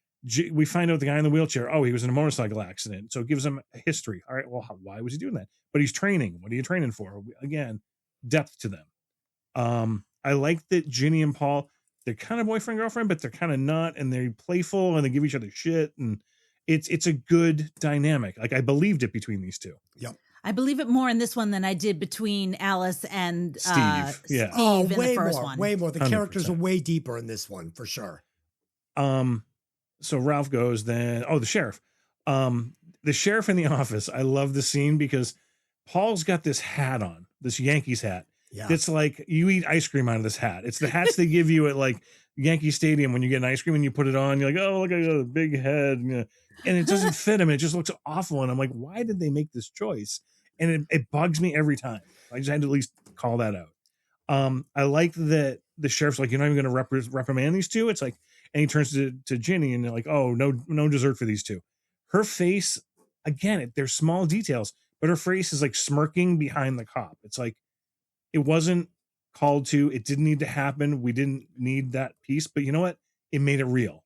we find out the guy in the wheelchair, oh, he was in a motorcycle accident. So it gives him a history. All right, well, why was he doing that? But he's training. What are you training for? Again, depth to them. I like that Ginny and Paul, they're kind of boyfriend, girlfriend, but they're kind of not. And they're playful and they give each other shit. And it's a good dynamic. Like I believed it between these two. Yep. I believe it more in this one than I did between Alice and Steve. Yeah. Steve in the first one. Way more. The 100%. Characters are way deeper in this one for sure. So Ralph goes then. Oh, the sheriff. The sheriff in the office. I love the scene because Paul's got this hat on, this Yankees hat. Yeah. It's like you eat ice cream out of this hat. It's the hats they give you at like Yankee Stadium when you get an ice cream and you put it on. You're like, oh, look, I got a big head. And it doesn't fit him. It just looks awful. And I'm like, why did they make this choice? And it bugs me every time. I just had to at least call that out. I like that the sheriff's like, you're not even going to reprimand these two. It's like, and he turns to Ginny and they're like, oh, no dessert for these two. Her face, again, they're small details, but her face is like smirking behind the cop. It's like, it wasn't called to, it didn't need to happen. We didn't need that piece, but you know what? It made it real.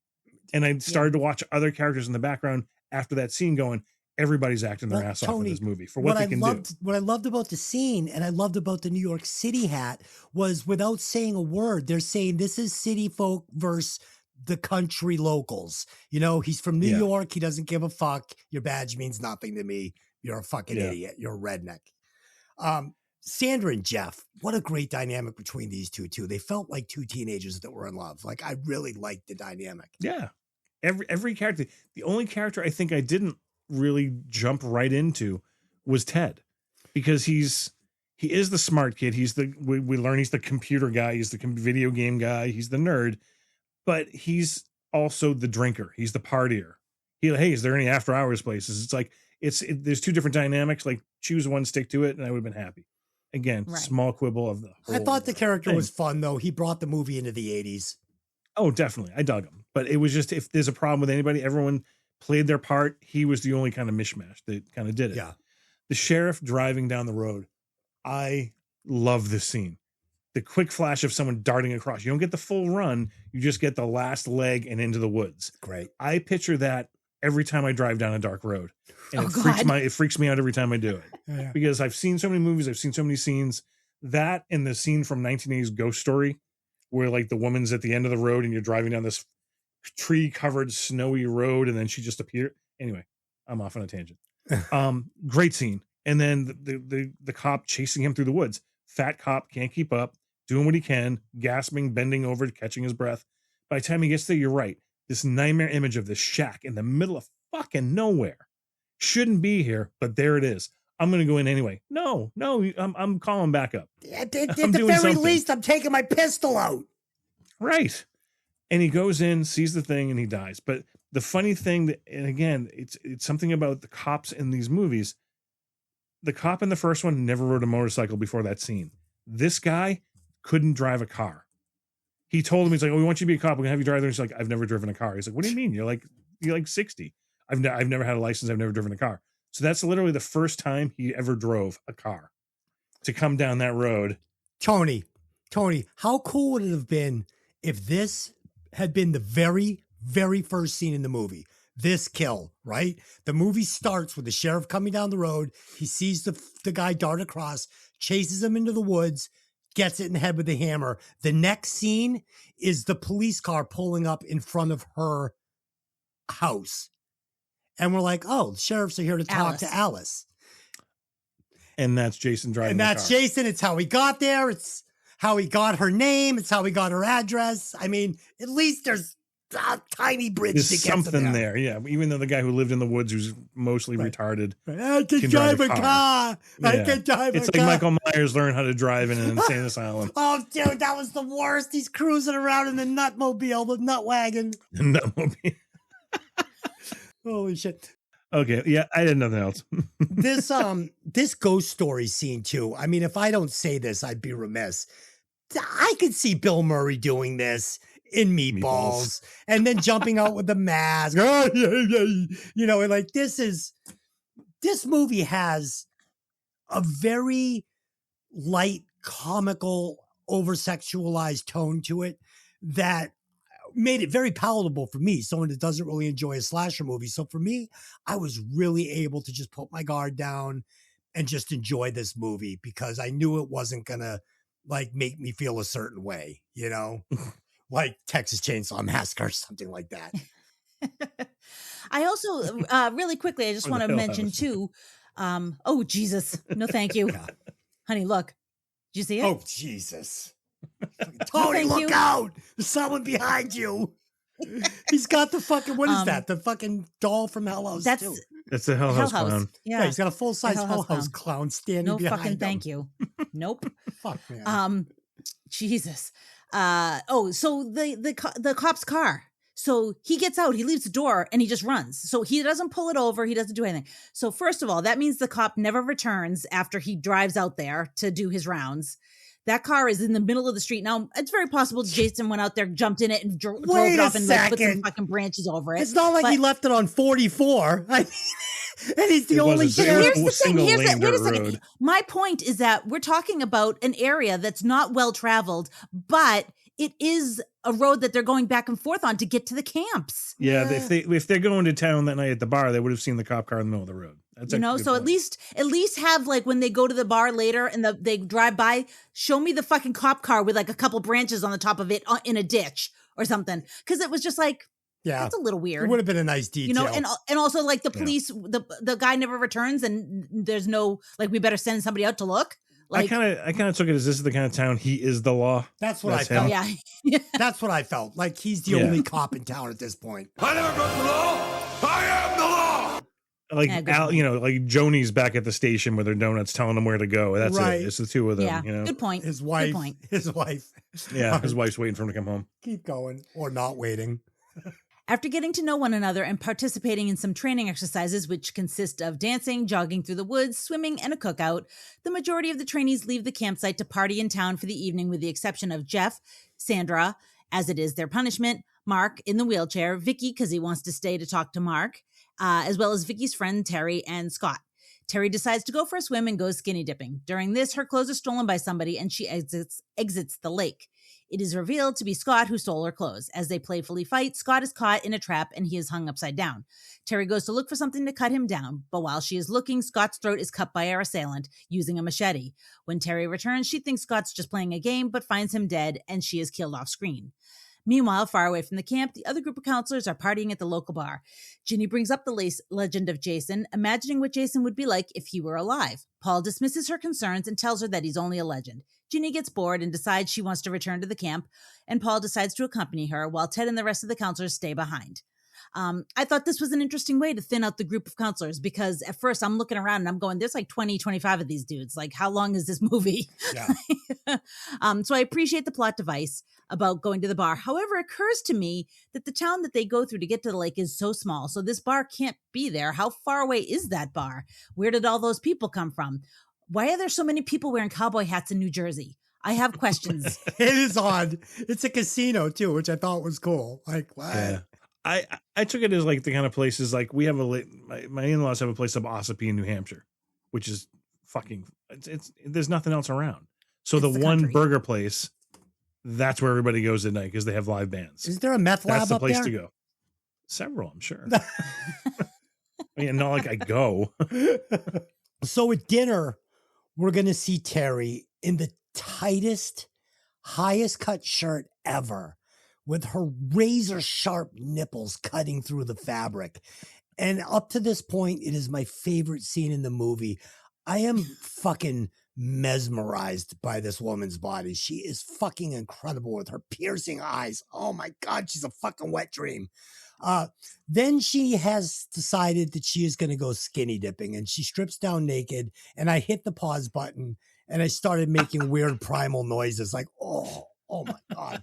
And I started to watch other characters in the background after that scene going, everybody's acting their ass off in this movie for what they can do. What I loved about the scene and I loved about the New York City hat was without saying a word, they're saying this is city folk versus the country locals. You know, he's from New York. He doesn't give a fuck. Your badge means nothing to me. You're a fucking idiot. You're a redneck. Sandra and Jeff, what a great dynamic between these two too. They felt like two teenagers that were in love. Like I really liked the dynamic. Yeah. Every character. The only character I think I didn't really jump right into was Ted, because he is the smart kid. We learn he's the computer guy. He's the video game guy. He's the nerd, but he's also the drinker. He's the partier. Hey, is there any after hours places? It's like, there's two different dynamics. Like choose one, stick to it. And I would have been happy. Again, small quibble of the whole I thought the character thing was fun though. He brought the movie into the 80s. Oh, definitely. I dug him, but it was just, if there's a problem with anybody, everyone played their part. He was the only kind of mishmash that kind of did it. Yeah. The sheriff driving down the road. I love this scene. The quick flash of someone darting across. You don't get the full run. You just get the last leg and into the woods. Great. I picture that every time I drive down a dark road. And it freaks me out every time I do it. Because I've seen so many movies. I've seen so many scenes. That and the scene from 1980's Ghost Story, where like the woman's at the end of the road and you're driving down this tree covered snowy road and then she just appeared. Anyway, I'm off on a tangent. Great scene. And then the cop chasing him through the woods. Fat cop can't keep up, doing what he can, gasping, bending over, catching his breath. By the time he gets there, you're right. This nightmare image of this shack in the middle of fucking nowhere. Shouldn't be here, but there it is. I'm going to go in anyway. No, I'm calling back up. At the very least, I'm taking my pistol out. Right. And he goes in, sees the thing, and he dies. But the funny thing, and again, it's something about the cops in these movies. The cop in the first one never rode a motorcycle before that scene. This guy couldn't drive a car. He told him, he's like, oh, we want you to be a cop. We're going to have you drive there. He's like, I've never driven a car. He's like, what do you mean? You're like 60. I've never had a license. I've never driven a car. So that's literally the first time he ever drove a car to come down that road. Tony, how cool would it have been if this had been the very, very first scene in the movie? This kill, right? The movie starts with the sheriff coming down the road. He sees the guy dart across, chases him into the woods, gets it in the head with a hammer. The next scene is the police car pulling up in front of her house. And we're like, oh, the sheriffs are here to talk to Alice. And that's Jason driving And that's Jason. It's how he got there. It's how he got her name. It's how he got her address. I mean, at least there's a tiny bridge to get something to there. Yeah. Even though the guy who lived in the woods, who's mostly retarded. I can drive a car. Yeah. I can drive a car. It's like Michael Myers learned how to drive in an insane asylum. Oh, dude, that was the worst. He's cruising around in the Nutmobile, the Nut Wagon. Nutmobile. Holy shit. Okay. Yeah. I had nothing else. This ghost story scene too. I mean, if I don't say this, I'd be remiss. I could see Bill Murray doing this in Meatballs and then jumping out with the mask. You know, like this movie has a very light, comical, over-sexualized tone to it that made it very palatable for me, someone that doesn't really enjoy a slasher movie. So for me, I was really able to just put my guard down and just enjoy this movie because I knew it wasn't gonna like make me feel a certain way, you know, like Texas Chainsaw Massacre or something like that. I also really quickly, I just want to mention too. Oh Jesus, no, thank you, honey. Look, did you see it? Oh Jesus. Tony, look out! There's someone behind you. He's got the fucking, what is that? The fucking doll from Hell House. That's too. That's the Hell House clown. Yeah, he's got a full size Hell Hell House House clown standing No behind fucking him. thank you. Nope. Fuck, man. Jesus. So the cop's car. So he gets out, he leaves the door, and he just runs. So he doesn't pull it over, he doesn't do anything. So first of all, that means the cop never returns after he drives out there to do his rounds. That car is in the middle of the street. Now, it's very possible Jason went out there, jumped in it, and drove it off and like, put some fucking branches over it. It's not like he left it on 44. I mean, and he's the only sheriff. Here's the thing. Wait a second. My point is that we're talking about an area that's not well traveled, but it is a road that they're going back and forth on to get to the camps. Yeah, if they're going to town that night at the bar, they would have seen the cop car in the middle of the road. That's So point. at least have like when they go to the bar later and they drive by, show me the fucking cop car with like a couple branches on the top of it in a ditch or something, because it was just like. Yeah, that's a little weird. It would have been a nice detail, and also like the police, the guy never returns, and there's no like we better send somebody out to look. Like, I kind of took it as this is the kind of town he is the law. That's what I felt. Yeah, that's what I felt. Like he's the only cop in town at this point. I never broke the law. I am the law. Like like Joni's back at the station with her donuts, telling them where to go. That's it. It's the two of them. Yeah, good point. His wife. Yeah, his wife's waiting for him to come home. Keep going or not waiting. After getting to know one another and participating in some training exercises, which consist of dancing, jogging through the woods, swimming, and a cookout, the majority of the trainees leave the campsite to party in town for the evening with the exception of Jeff, Sandra, as it is their punishment, Mark in the wheelchair, Vicky because he wants to stay to talk to Mark, as well as Vicky's friend Terry and Scott. Terry decides to go for a swim and goes skinny dipping. During this, her clothes are stolen by somebody and she exits the lake. It is revealed to be Scott who stole her clothes. As they playfully fight, Scott is caught in a trap and he is hung upside down. Terry goes to look for something to cut him down, but while she is looking, Scott's throat is cut by our assailant using a machete. When Terry returns, she thinks Scott's just playing a game, but finds him dead and she is killed off screen. Meanwhile, far away from the camp, the other group of counselors are partying at the local bar. Ginny brings up the legend of Jason, imagining what Jason would be like if he were alive. Paul dismisses her concerns and tells her that he's only a legend. Ginny gets bored and decides she wants to return to the camp, and Paul decides to accompany her while Ted and the rest of the counselors stay behind. I thought this was an interesting way to thin out the group of counselors because at first I'm looking around and I'm going, there's like 20, 25 of these dudes. Like, how long is this movie? Yeah. So I appreciate the plot device about going to the bar. However, it occurs to me that the town that they go through to get to the lake is so small. So this bar can't be there. How far away is that bar? Where did all those people come from? Why are there so many people wearing cowboy hats in New Jersey? I have questions. It is odd. It's a casino too, which I thought was cool. Like, what? Yeah. I took it as like the kind of places like we have my in-laws have a place up Ossipee in New Hampshire, which is fucking it's there's nothing else around. So It's the one country. burger place, that's where everybody goes at night because they have live bands. Is there a meth lab That's the up place there? to go. Several, I'm sure. I mean, not like I go. So at dinner, we're going to see Terry in the tightest, highest cut shirt ever with her razor sharp nipples cutting through the fabric. And up to this point, it is my favorite scene in the movie. I am fucking mesmerized by this woman's body. She is fucking incredible with her piercing eyes. Oh my God, she's a fucking wet dream. Then she has decided that she is going to go skinny dipping and she strips down naked and I hit the pause button and I started making weird primal noises like, oh my God,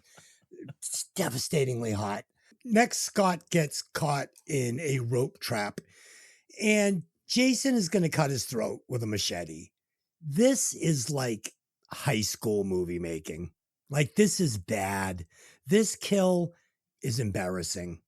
it's devastatingly hot. Next, Scott gets caught in a rope trap and Jason is going to cut his throat with a machete. This is like high school movie making. Like, this is bad. This kill is embarrassing.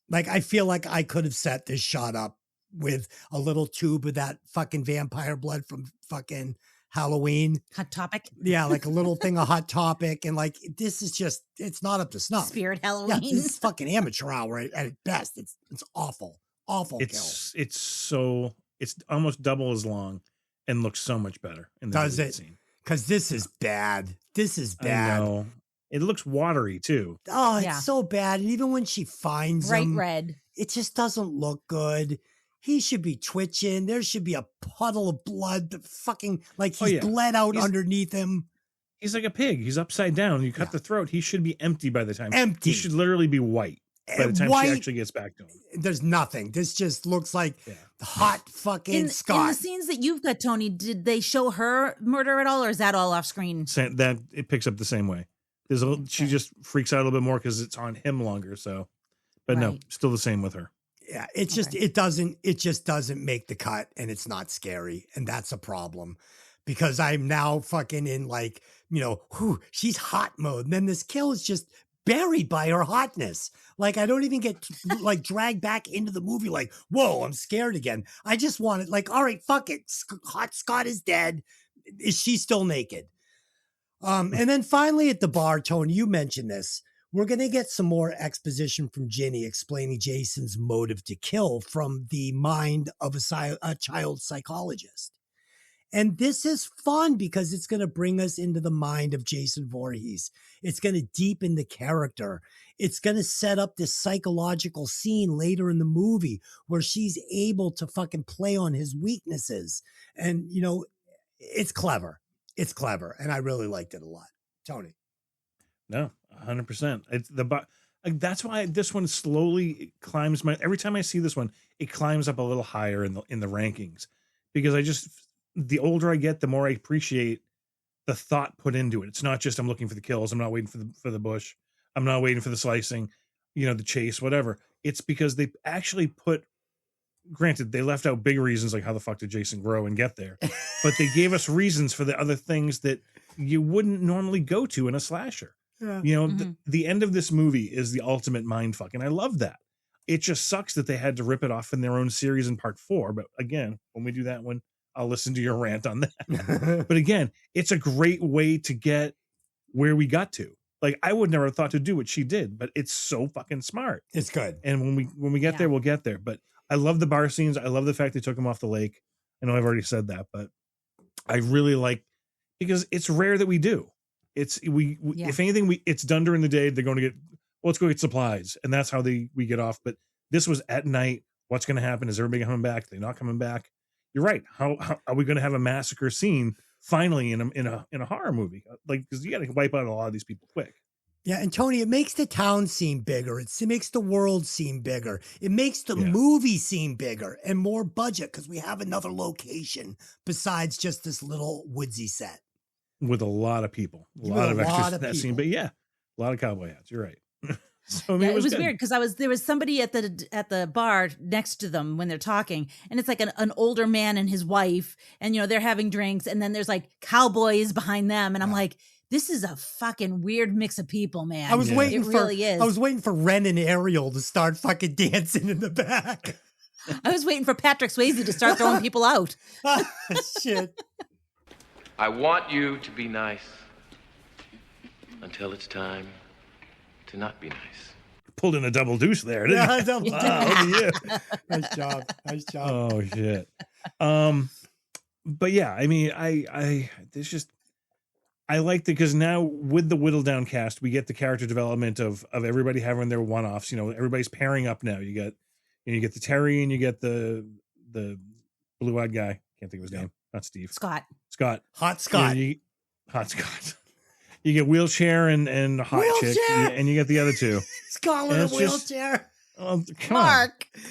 Like, I feel like I could have set this shot up with a little tube of that fucking vampire blood from fucking Halloween. Hot Topic. Yeah, like a little thing of Hot Topic. And like, this is just, it's not up to snuff. Spirit Yeah, Halloween. this is fucking amateur hour at best. It's awful. Awful kill. It's almost double as long and looks so much better in the Does deleted it? scene. Because this is bad. This is bad. I know. It looks watery too. Oh, it's Yeah. so bad. And even when she finds Bright him, red. it just doesn't look good. He should be twitching. There should be a puddle of blood that fucking, like he's bled out underneath him. He's like a pig. He's upside down. You cut the throat. He should be empty by the time. Empty. He should literally be white. by the time White, she actually gets back to him. There's nothing. This just looks like hot fucking Scott. In the scenes that you've got, Tony, did they show her murder at all, or is that all off screen? That it picks up the same way. She just freaks out a little bit more because it's on him longer. So, but no, still the same with her. Yeah, it's just it just doesn't make the cut, and it's not scary, and that's a problem because I'm now fucking in like, she's hot mode, and then this kill is just buried by her hotness. Like I don't even get like dragged back into the movie like, whoa, I'm scared again. I just want it like, all right, fuck it. Hot Scott is dead. Is she still naked? And then finally at the bar, Tony, you mentioned this. We're going to get some more exposition from Ginny explaining Jason's motive to kill from the mind of a child psychologist. And this is fun because it's going to bring us into the mind of Jason Voorhees. It's going to deepen the character. It's going to set up this psychological scene later in the movie where she's able to fucking play on his weaknesses. And, it's clever. It's clever. And I really liked it a lot. Tony. No, 100%. It's that's why this one slowly climbs every time I see this one, it climbs up a little higher in the rankings because the older I get, the more I appreciate the thought put into it. It's not just I'm looking for the kills. I'm not waiting for the bush. I'm not waiting for the slicing, the chase, whatever. It's because they actually granted, they left out big reasons like how the fuck did Jason grow and get there, but they gave us reasons for the other things that you wouldn't normally go to in a slasher. Yeah. The end of this movie is the ultimate mindfuck, and I love that. It just sucks that they had to rip it off in their own series in part 4. But again, when we do that one, I'll listen to your rant on that. But again, it's a great way to get where we got to. Like I would never have thought to do what she did, but it's so fucking smart. It's good. And when we get there, we'll get there. But I love the bar scenes. I love the fact they took him off the lake. I know I've already said that, but I really like because it's rare that we do. It's if anything, it's done during the day. They're going to let's go get supplies, and that's how we get off. But this was at night. What's going to happen? Is everybody coming back? Are they not coming back? You're right. How are we going to have a massacre scene finally in a horror movie? Like because you got to wipe out a lot of these people quick. Yeah, and Tony, it makes the town seem bigger. It makes the world seem bigger. It makes the movie seem bigger and more budget because we have another location besides just this little woodsy set. With a lot of people, a lot of extras in that scene. But yeah, a lot of cowboy hats. You're right. So it was weird because there was somebody at the bar next to them when they're talking, and it's like an older man and his wife, and they're having drinks, and then there's like cowboys behind them, and I'm like, this is a fucking weird mix of people, man. I was waiting really is. I was waiting for Ren and Ariel to start fucking dancing in the back. I was waiting for Patrick Swayze to start throwing people out. Shit. I want you to be nice until it's time to not be nice. Pulled in a double deuce there, didn't you? Double deuce. Yeah. Nice job. Oh shit. But yeah, I mean, I liked it because now with the whittled down cast, we get the character development of everybody having their one-offs. Everybody's pairing up now. You get the Terry and you get the blue-eyed guy. Can't think of his name. Not Steve. Scott. Hot Scott. Hot Scott. You get wheelchair and hot chick, and you get the other two. Scott with a wheelchair.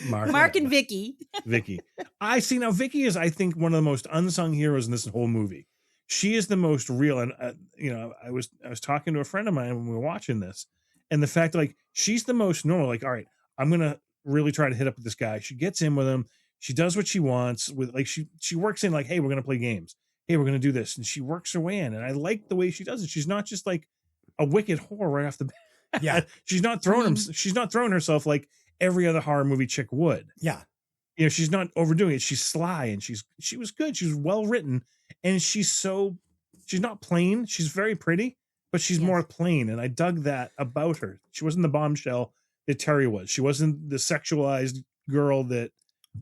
Mark and Vicky. Vicky. I see now. Vicky is, I think, one of the most unsung heroes in this whole movie. She is the most real, and I was talking to a friend of mine when we were watching this, and the fact like she's the most normal. Like, all right, I'm gonna really try to hit up with this guy. She gets in with him. She does what she wants with like she works in like, hey, we're gonna play games. Hey, we're gonna do this, and she works her way in. And I like the way she does it. She's not just like a wicked whore right off the bat. Yeah, she's not throwing herself like every other horror movie chick would. Yeah, she's not overdoing it. She's sly, and she was good. She was well written, and she's not plain. She's very pretty, but she's more plain, and I dug that about her. She wasn't the bombshell that Terry was. She wasn't the sexualized girl that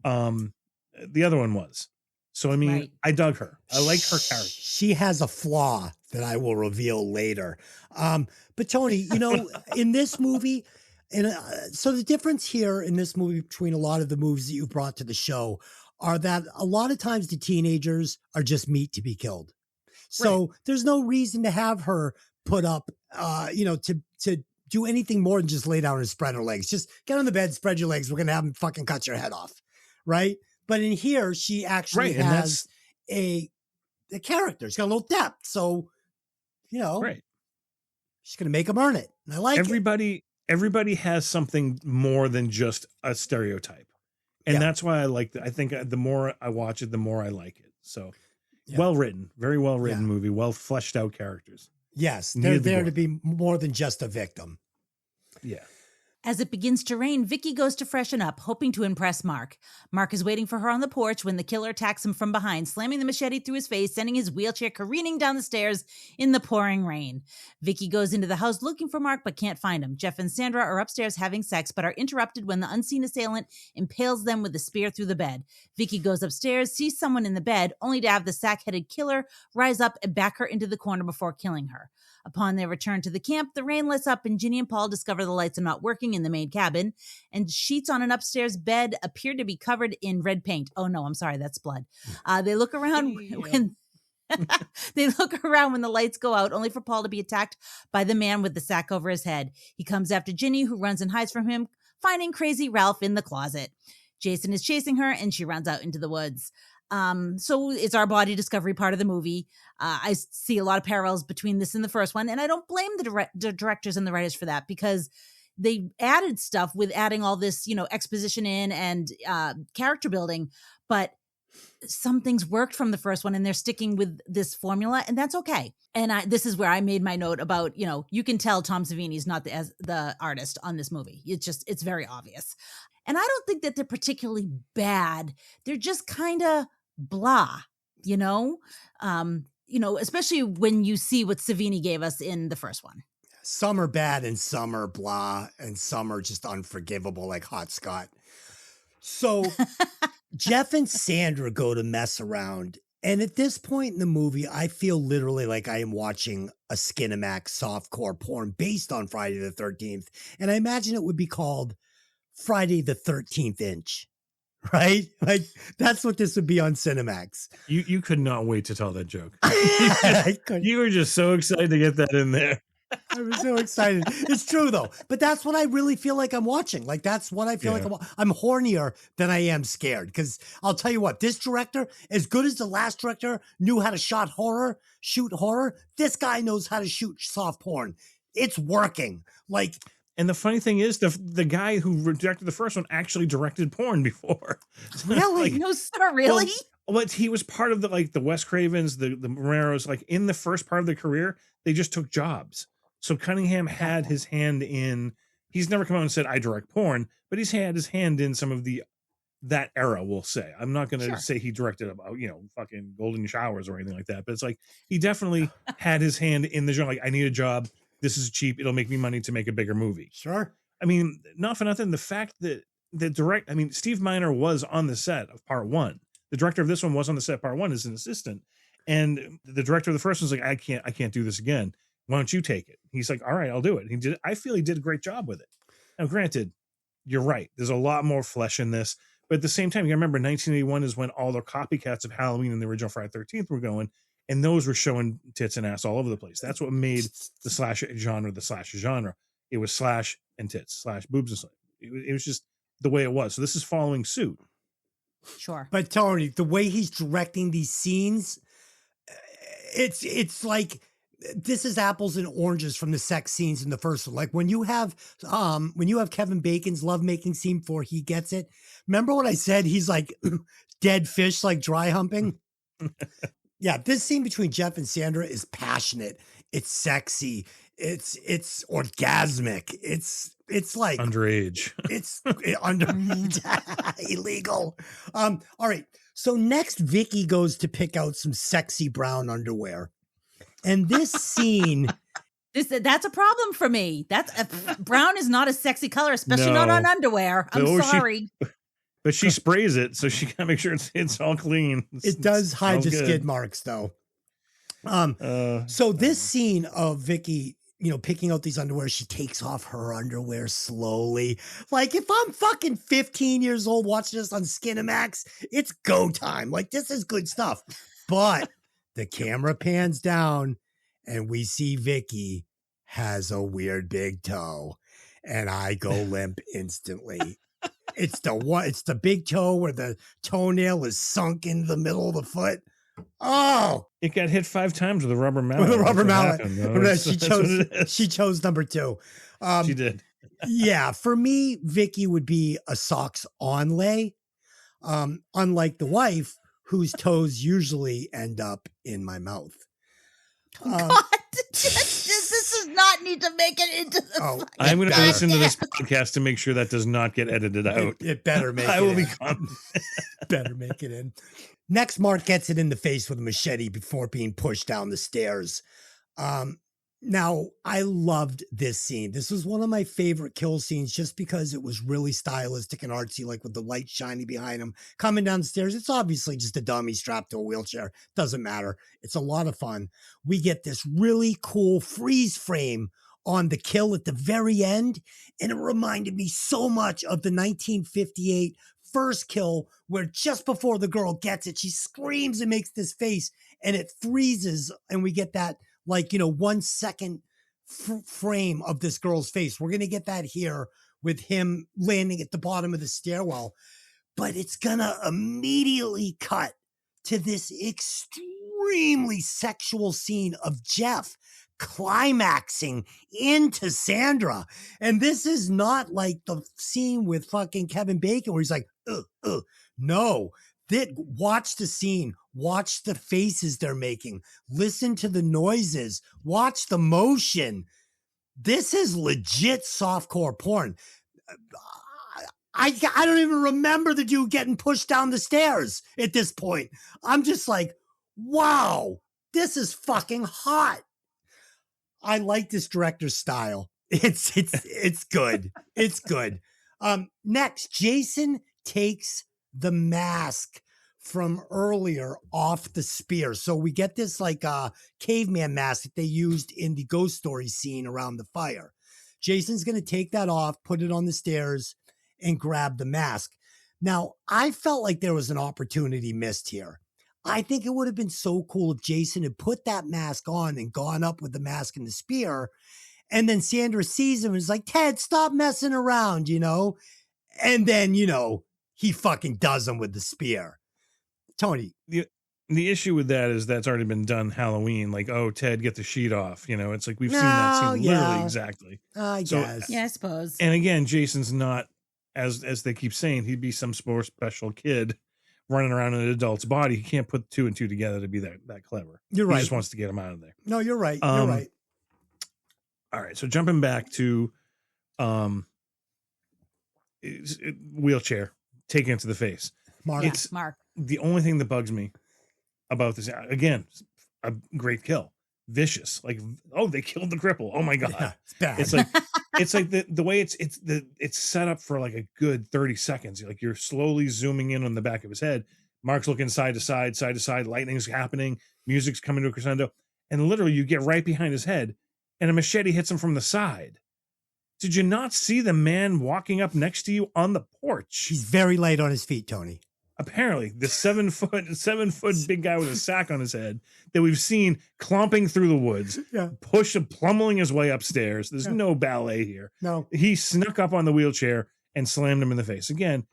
the other one was. So I mean, I dug her. I like her character. She has a flaw that I will reveal later. But Tony, in this movie, and so the difference here in this movie between a lot of the movies that you brought to the show are that a lot of times the teenagers are just meat to be killed. So there's no reason to have her put up, to do anything more than just lay down and spread her legs. Just get on the bed, spread your legs. We're going to have him fucking cut your head off. Right. But in here, she actually has a character. She's got a little depth. So, she's going to make him earn it. And I like it. Everybody has something more than just a stereotype. And that's why I like it. I think the more I watch it, the more I like it. So well written, very well written movie, well fleshed out characters. Yes. They're there to be more than just a victim. Yeah. As it begins to rain, Vicky goes to freshen up, hoping to impress Mark. Mark is waiting for her on the porch when the killer attacks him from behind, slamming the machete through his face, sending his wheelchair careening down the stairs in the pouring rain. Vicky goes into the house looking for Mark, but can't find him. Jeff and Sandra are upstairs having sex, but are interrupted when the unseen assailant impales them with a spear through the bed. Vicky goes upstairs, sees someone in the bed, only to have the sack-headed killer rise up and back her into the corner before killing her. Upon their return to the camp, the rain lets up and Ginny and Paul discover the lights are not working in the main cabin, and sheets on an upstairs bed appear to be covered in red paint. Oh no, I'm sorry, that's blood. They look around when when the lights go out, only for Paul to be attacked by the man with the sack over his head. He comes after Ginny, who runs and hides from him, finding crazy Ralph in the closet. Jason is chasing her, and she runs out into the woods. So it's our body discovery part of the movie. I see a lot of parallels between this and the first one, and I don't blame the directors and the writers for that, because they added stuff with adding all this, exposition in and character building, but some things worked from the first one and they're sticking with this formula, and that's okay. And this is where I made my note about, you can tell Tom Savini's not the artist on this movie. It's very obvious. And I don't think that they're particularly bad. They're just kind of blah, especially when you see what Savini gave us in the first one. Some are bad and some are blah and some are just unforgivable, like Hot Scott. So Jeff and Sandra go to mess around. And at this point in the movie, I feel literally like I am watching a Skinamax softcore porn based on Friday the 13th. And I imagine it would be called Friday the 13th Inch, right? Like that's what this would be on Cinemax. You could not wait to tell that joke. You were just so excited to get that in there. I was so excited. It's true though, but that's what I really feel like I'm watching. Like that's what I feel like I'm hornier than I am scared. Because I'll tell you what, this director, as good as the last director knew how to shoot horror, this guy knows how to shoot soft porn. It's working. Like. And the funny thing is, the guy who directed the first one actually directed porn before. Really? No, sir, really? Well, he was part of the Wes Cravens, the Moreros. Like in the first part of their career, they just took jobs. So Cunningham had his hand in. He's never come out and said I direct porn, but he's had his hand in some of that era. We'll say. I'm not going to say he directed about fucking Golden Showers or anything like that, but it's like he definitely had his hand in the genre. Like I need a job. This is cheap. It'll make me money to make a bigger movie. Sure. I mean, not for nothing. The fact that Steve Miner was on the set of part one. The director of this one was on the set of part one as an assistant. And the director of the first one was like, I can't do this again. Why don't you take it? He's like, all right, I'll do it. I feel he did a great job with it. Now, granted, you're right. There's a lot more flesh in this. But at the same time, you remember 1981 is when all the copycats of Halloween and the original Friday the 13th were going. And those were showing tits and ass all over the place. That's what made the slasher genre. It was slash and tits, slash boobs and slash. It was just the way it was. So this is following suit. Sure. But Tony, the way he's directing these scenes, it's like this is apples and oranges from the sex scenes in the first one. Like when you have Kevin Bacon's lovemaking scene before he gets it. Remember what I said? He's like dead fish, like dry humping. Yeah, this scene between Jeff and Sandra is passionate. It's sexy. It's orgasmic. It's like underage. It's underage. Illegal. All right. So next, Vicky goes to pick out some sexy brown underwear, and this scene. That's a problem for me. Brown is not a sexy color, especially not on underwear. I'm sorry. But she sprays it, so she gotta make sure it's all clean. It does hide the skid marks, though. So this scene of Vicky, picking out these underwear, she takes off her underwear slowly. Like if I'm fucking 15 years old watching this on Skinamax, it's go time. Like this is good stuff. But the camera pans down, and we see Vicky has a weird big toe, and I go limp instantly. It's the big toe where the toenail is sunk into the middle of the foot. Oh, it got hit 5 times with a rubber mallet. With a rubber mallet. Happened, she chose number 2. She did. Yeah, for me, Vicky would be a socks on lay. Unlike the wife, whose toes usually end up in my mouth. God, this does not need to make it into the. I'm going to listen to this podcast to make sure that does not get edited out. It better make it. I will become. Better make it in. Next, Mark gets it in the face with a machete before being pushed down the stairs. Now, I loved this scene. This was one of my favorite kill scenes just because it was really stylistic and artsy, like with the light shining behind him. Coming down the stairs, it's obviously just a dummy strapped to a wheelchair. Doesn't matter. It's a lot of fun. We get this really cool freeze frame on the kill at the very end, and it reminded me so much of the 1958 first kill where just before the girl gets it, she screams and makes this face, and it freezes, and we get that 1 second frame of this girl's face. We're going to get that here with him landing at the bottom of the stairwell, but it's going to immediately cut to this extremely sexual scene of Jeff climaxing into Sandra. And this is not like the scene with fucking Kevin Bacon where he's like, no. Watch the scene. Watch the faces they're making. Listen to the noises. Watch the motion. This is legit softcore porn. I don't even remember the dude getting pushed down the stairs at this point. I'm just like, wow, this is fucking hot. I like this director's style. It's good. It's good. Next, Jason takes the mask from earlier off the spear. So we get this caveman mask that they used in the ghost story scene around the fire. Jason's going to take that off, put it on the stairs, and grab the mask. Now, I felt like there was an opportunity missed here. I think it would have been so cool if Jason had put that mask on and gone up with the mask and the spear. And then Sandra sees him and is like, Ted, stop messing around, And then, he fucking does him with the spear. Tony. The issue with that is that's already been done Halloween. Like, oh, Ted, get the sheet off. It's like we've seen that scene literally exactly. I guess. Yeah, I suppose. And again, Jason's not, as they keep saying, he'd be some more special kid running around in an adult's body. He can't put 2 and 2 together to be that clever. You're right. He just wants to get him out of there. No, you're right. You're right. All right. So jumping back to wheelchair, taking it to the face. Mark. It's Mark. The only thing that bugs me about this, again, a great kill. Vicious. Like, oh, they killed the cripple. Oh my God. Yeah, it's bad. It's like the way it's set up for like a good 30 seconds. Like you're slowly zooming in on the back of his head. Mark's looking side to side, lightning's happening, music's coming to a crescendo, and literally you get right behind his head and a machete hits him from the side. Did you not see the man walking up next to you on the porch? He's very light on his feet, Tony. Apparently, the 7 foot big guy with a sack on his head that we've seen clomping through the woods, plummeling his way upstairs. There's no ballet here. No. He snuck up on the wheelchair and slammed him in the face. Again,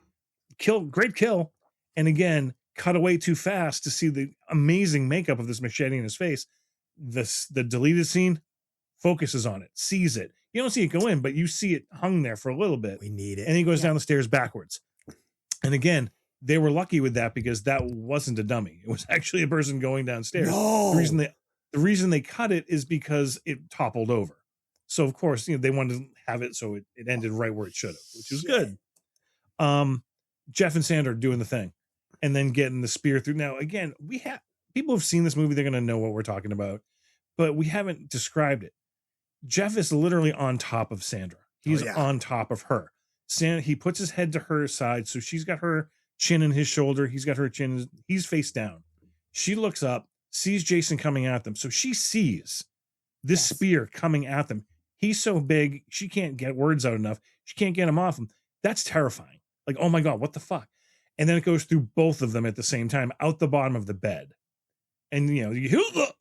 great kill. And again, cut away too fast to see the amazing makeup of this machete in his face. The deleted scene focuses on it, sees it. You don't see it go in, but you see it hung there for a little bit. We need it. And he goes down the stairs backwards. And again, they were lucky with that because that wasn't a dummy. It was actually a person going downstairs. No. The reason they cut it is because it toppled over. So of course, they wanted to have it so it ended right where it should have, which was good. Jeff and Sandra doing the thing and then getting the spear through. Now, again, people have seen this movie. They're going to know what we're talking about, but we haven't described it. Jeff is literally on top of Sandra. He's on top of her. He puts his head to her side. So she's got her chin in his shoulder. He's got her chin. He's face down. She looks up, sees Jason coming at them. So she sees this spear coming at them. He's so big, she can't get words out enough. She can't get him off him. That's terrifying. Like, oh my God, what the fuck? And then it goes through both of them at the same time, out the bottom of the bed. And,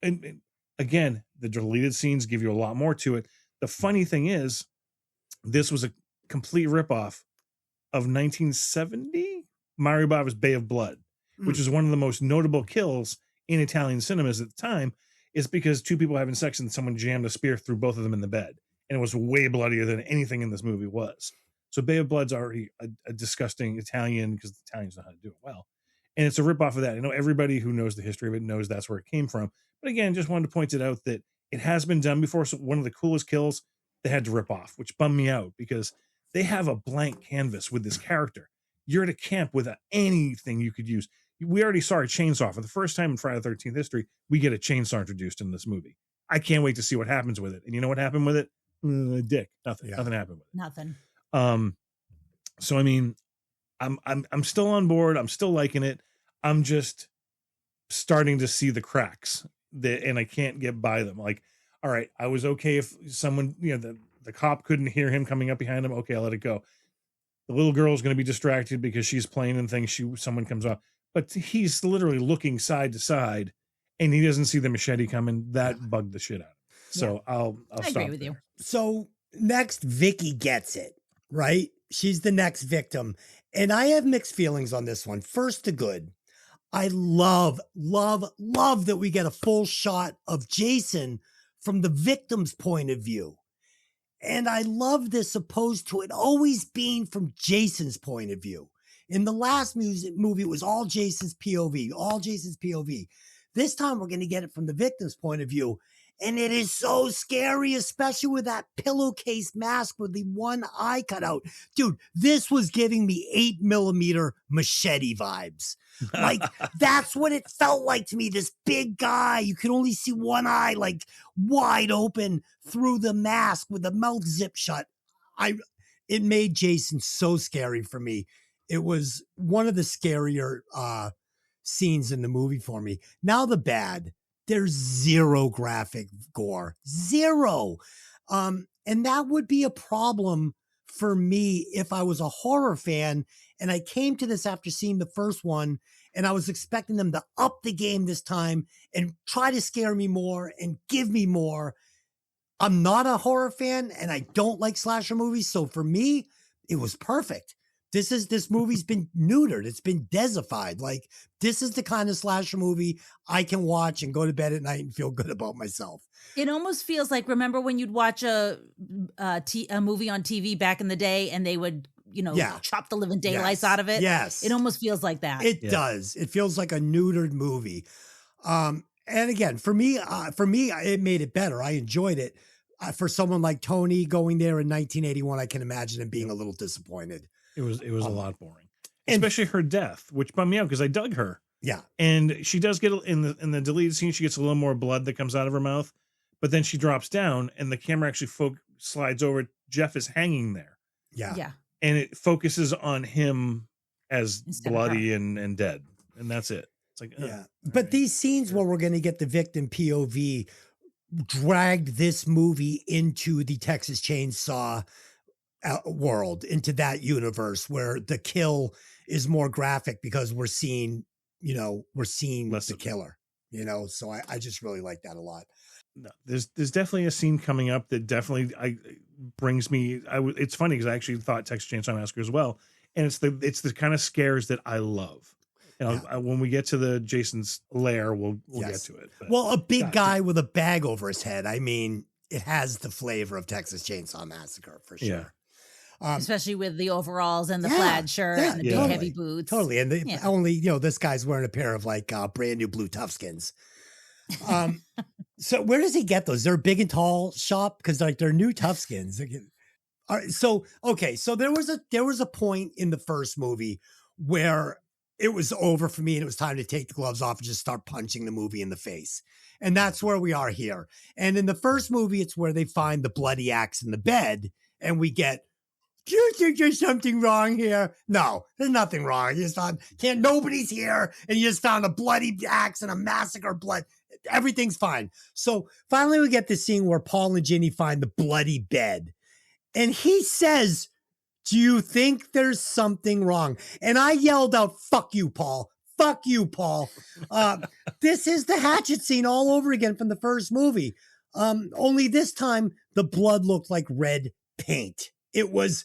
and again, the deleted scenes give you a lot more to it. The funny thing is, this was a complete ripoff of 1970 Mario Bava's Bay of Blood, which is one of the most notable kills in Italian cinemas at the time, is because two people having sex and someone jammed a spear through both of them in the bed. And it was way bloodier than anything in this movie was. So Bay of Blood's already a disgusting Italian, because the Italians know how to do it well. And it's a ripoff of that. I know everybody who knows the history of it knows that's where it came from. But again, just wanted to point it out that it has been done before. So one of the coolest kills they had to rip off, which bummed me out because they have a blank canvas with this character. You're at a camp without anything you could use. We already saw a chainsaw. For the first time in Friday the 13th history, we get a chainsaw introduced in this movie. I can't wait to see what happens with it. And you know what happened with it? Dick. Nothing. Yeah. Nothing happened with it. Nothing. So I mean, I'm still on board. I'm still liking it. I'm just starting to see the cracks and I can't get by them. Like, all right, I was okay if someone, the cop couldn't hear him coming up behind him. Okay, I'll let it go. The little girl's going to be distracted because she's playing and thinks someone comes off. But he's literally looking side to side and he doesn't see the machete coming. That bugged the shit out of him. So I'll stop agree with you. So next, Vicky gets it, right? She's the next victim. And I have mixed feelings on this one. First, the good. I love that we get a full shot of Jason from the victim's point of view. And I love this opposed to it always being from Jason's point of view. In the last movie, it was all Jason's POV, This time we're going to get it from the victim's point of view. And it is so scary, especially with that pillowcase mask with the one eye cut out. Dude, this was giving me 8mm machete vibes. Like, that's what it felt like to me. This big guy, you could only see one eye, like, wide open through the mask with the mouth zip shut. It made Jason so scary for me. It was one of the scarier scenes in the movie for me. Now the bad. There's zero graphic gore. Zero. And that would be a problem for me if I was a horror fan and I came to this after seeing the first one and I was expecting them to up the game this time and try to scare me more and give me more. I'm not a horror fan and I don't like slasher movies. So for me, it was perfect. This movie's been neutered. It's been desified. Like, this is the kind of slasher movie I can watch and go to bed at night and feel good about myself. It almost feels like, remember when you'd watch a movie on TV back in the day and they would, chop the living daylights out of it? Yes. It almost feels like that. It does. It feels like a neutered movie. And again, for me, it made it better. I enjoyed it. For someone like Tony going there in 1981, I can imagine him being a little disappointed. It was a lot boring, especially her death, which bummed me out because I dug her. Yeah, and she does get in the deleted scene. She gets a little more blood that comes out of her mouth, but then she drops down, and the camera actually slides over. Jeff is hanging there. Yeah, and it focuses on him as Instead bloody and dead, and that's it. It's like, but these scenes where we're going to get the victim POV dragged this movie into the Texas Chainsaw world, into that universe where the kill is more graphic because we're seeing the killer, so I just really like that a lot. No, there's definitely a scene coming up that definitely brings me. It's funny because I actually thought Texas Chainsaw Massacre as well, and it's the kind of scares that I love. When we get to the Jason's lair, we'll get to it. Well, a big guy with a bag over his head. I mean, it has the flavor of Texas Chainsaw Massacre for sure. Yeah. Especially with the overalls and the plaid shirt and the big heavy boots. Totally. And only, this guy's wearing a pair of like brand new blue Toughskins. So where does he get those? They're a big and tall shop because they're new Toughskins. All right, so there was a point in the first movie where it was over for me and it was time to take the gloves off and just start punching the movie in the face. And that's where we are here. And in the first movie, it's where they find the bloody axe in the bed and we get, do you think there's something wrong here? No, there's nothing wrong. You just found, nobody's here. And you just found a bloody axe and a massacre blood. Everything's fine. So finally we get this scene where Paul and Ginny find the bloody bed. And he says, do you think there's something wrong? And I yelled out, fuck you, Paul. Fuck you, Paul. This is the hatchet scene all over again from the first movie. Only this time the blood looked like red paint. It was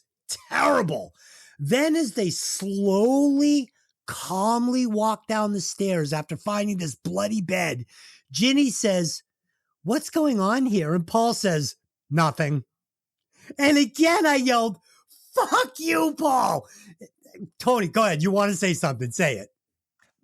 terrible. Then as they slowly, calmly walk down the stairs after finding this bloody bed, Ginny says, "What's going on here?" And Paul says, "Nothing." And again, I yelled, "Fuck you, Paul." Tony, go ahead. You want to say something? Say it.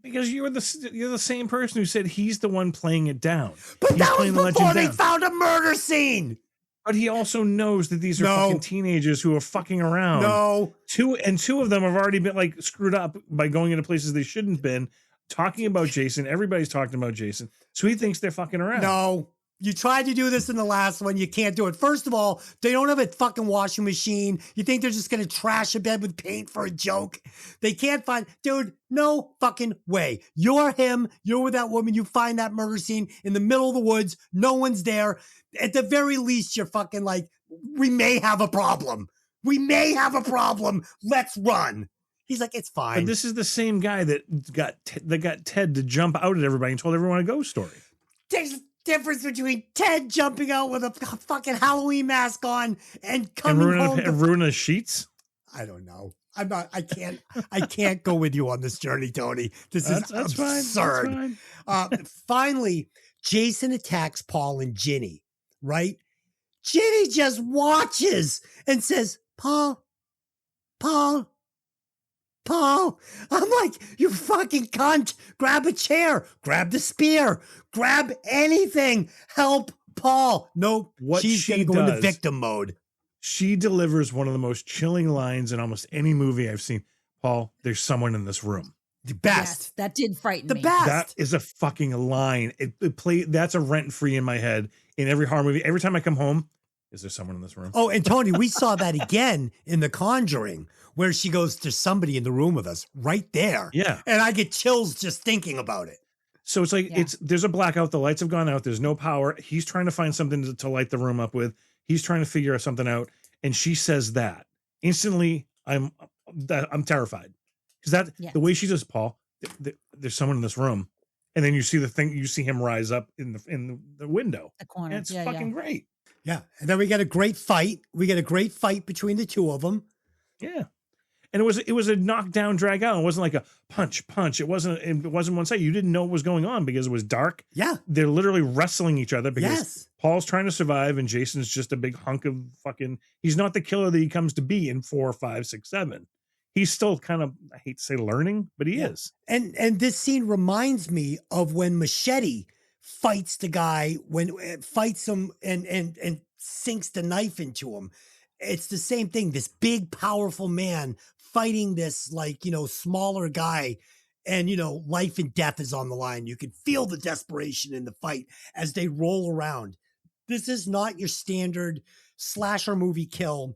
Because you're the same person who said he's the one playing it down. But He's that was playing the before legend they down. found a murder scene. But he also knows that these are fucking teenagers who are fucking around. No. Two of them have already been like screwed up by going into places they shouldn't have been, talking about Jason. Everybody's talking about Jason. So he thinks they're fucking around. No. You tried to do this in the last one. You can't do it. First of all, they don't have a fucking washing machine. You think they're just going to trash a bed with paint for a joke? They can't find, dude, no fucking way. You're him. You're with that woman. You find that murder scene in the middle of the woods. No one's there. At the very least, you're fucking like, we may have a problem. We may have a problem. Let's run. He's like, it's fine. But this is the same guy that got Ted to jump out at everybody and told everyone a ghost story. There's a difference between Ted jumping out with a fucking Halloween mask on and coming home and ruin the sheets. I don't know. I can't go with you on this journey, Tony. This is absurd. Fine. That's fine. Finally, Jason attacks Paul and Ginny, right? Ginny just watches and says, Paul. I'm like, you fucking cunt. Grab a chair. Grab the spear. Grab anything. Help Paul. Nope. She's going to go into victim mode. She delivers one of the most chilling lines in almost any movie I've seen. Paul, there's someone in this room. The best. Yes, that did frighten me. The best. That is a fucking line. That's a rent free in my head in every horror movie. Every time I come home, is there someone in this room? Oh, and Tony, we saw that again in The Conjuring, where she goes, "There's somebody in the room with us," right there. Yeah. And I get chills just thinking about it. So it's like, there's a blackout. The lights have gone out. There's no power. He's trying to find something to light the room up with. He's trying to figure something out. And she says that instantly. I'm terrified because the way she says, Paul, there's someone in this room. And then you see you see him rise up in the window. The corner. And it's fucking great. Yeah. And then we get a great fight. We get a great fight between the two of them. Yeah. And it was a knockdown, drag out. It wasn't like a punch. It wasn't one side. You didn't know what was going on because it was dark. Yeah. They're literally wrestling each other because Yes. Paul's trying to survive and Jason's just a big hunk of fucking, he's not the killer that he comes to be in 4, 5, 6, 7. He's still kind of, I hate to say learning, but he is. And this scene reminds me of when Machete fights the guy, fights him and sinks the knife into him. It's the same thing. This big, powerful man fighting this, smaller guy, and, life and death is on the line. You can feel the desperation in the fight as they roll around. This is not your standard slasher movie kill.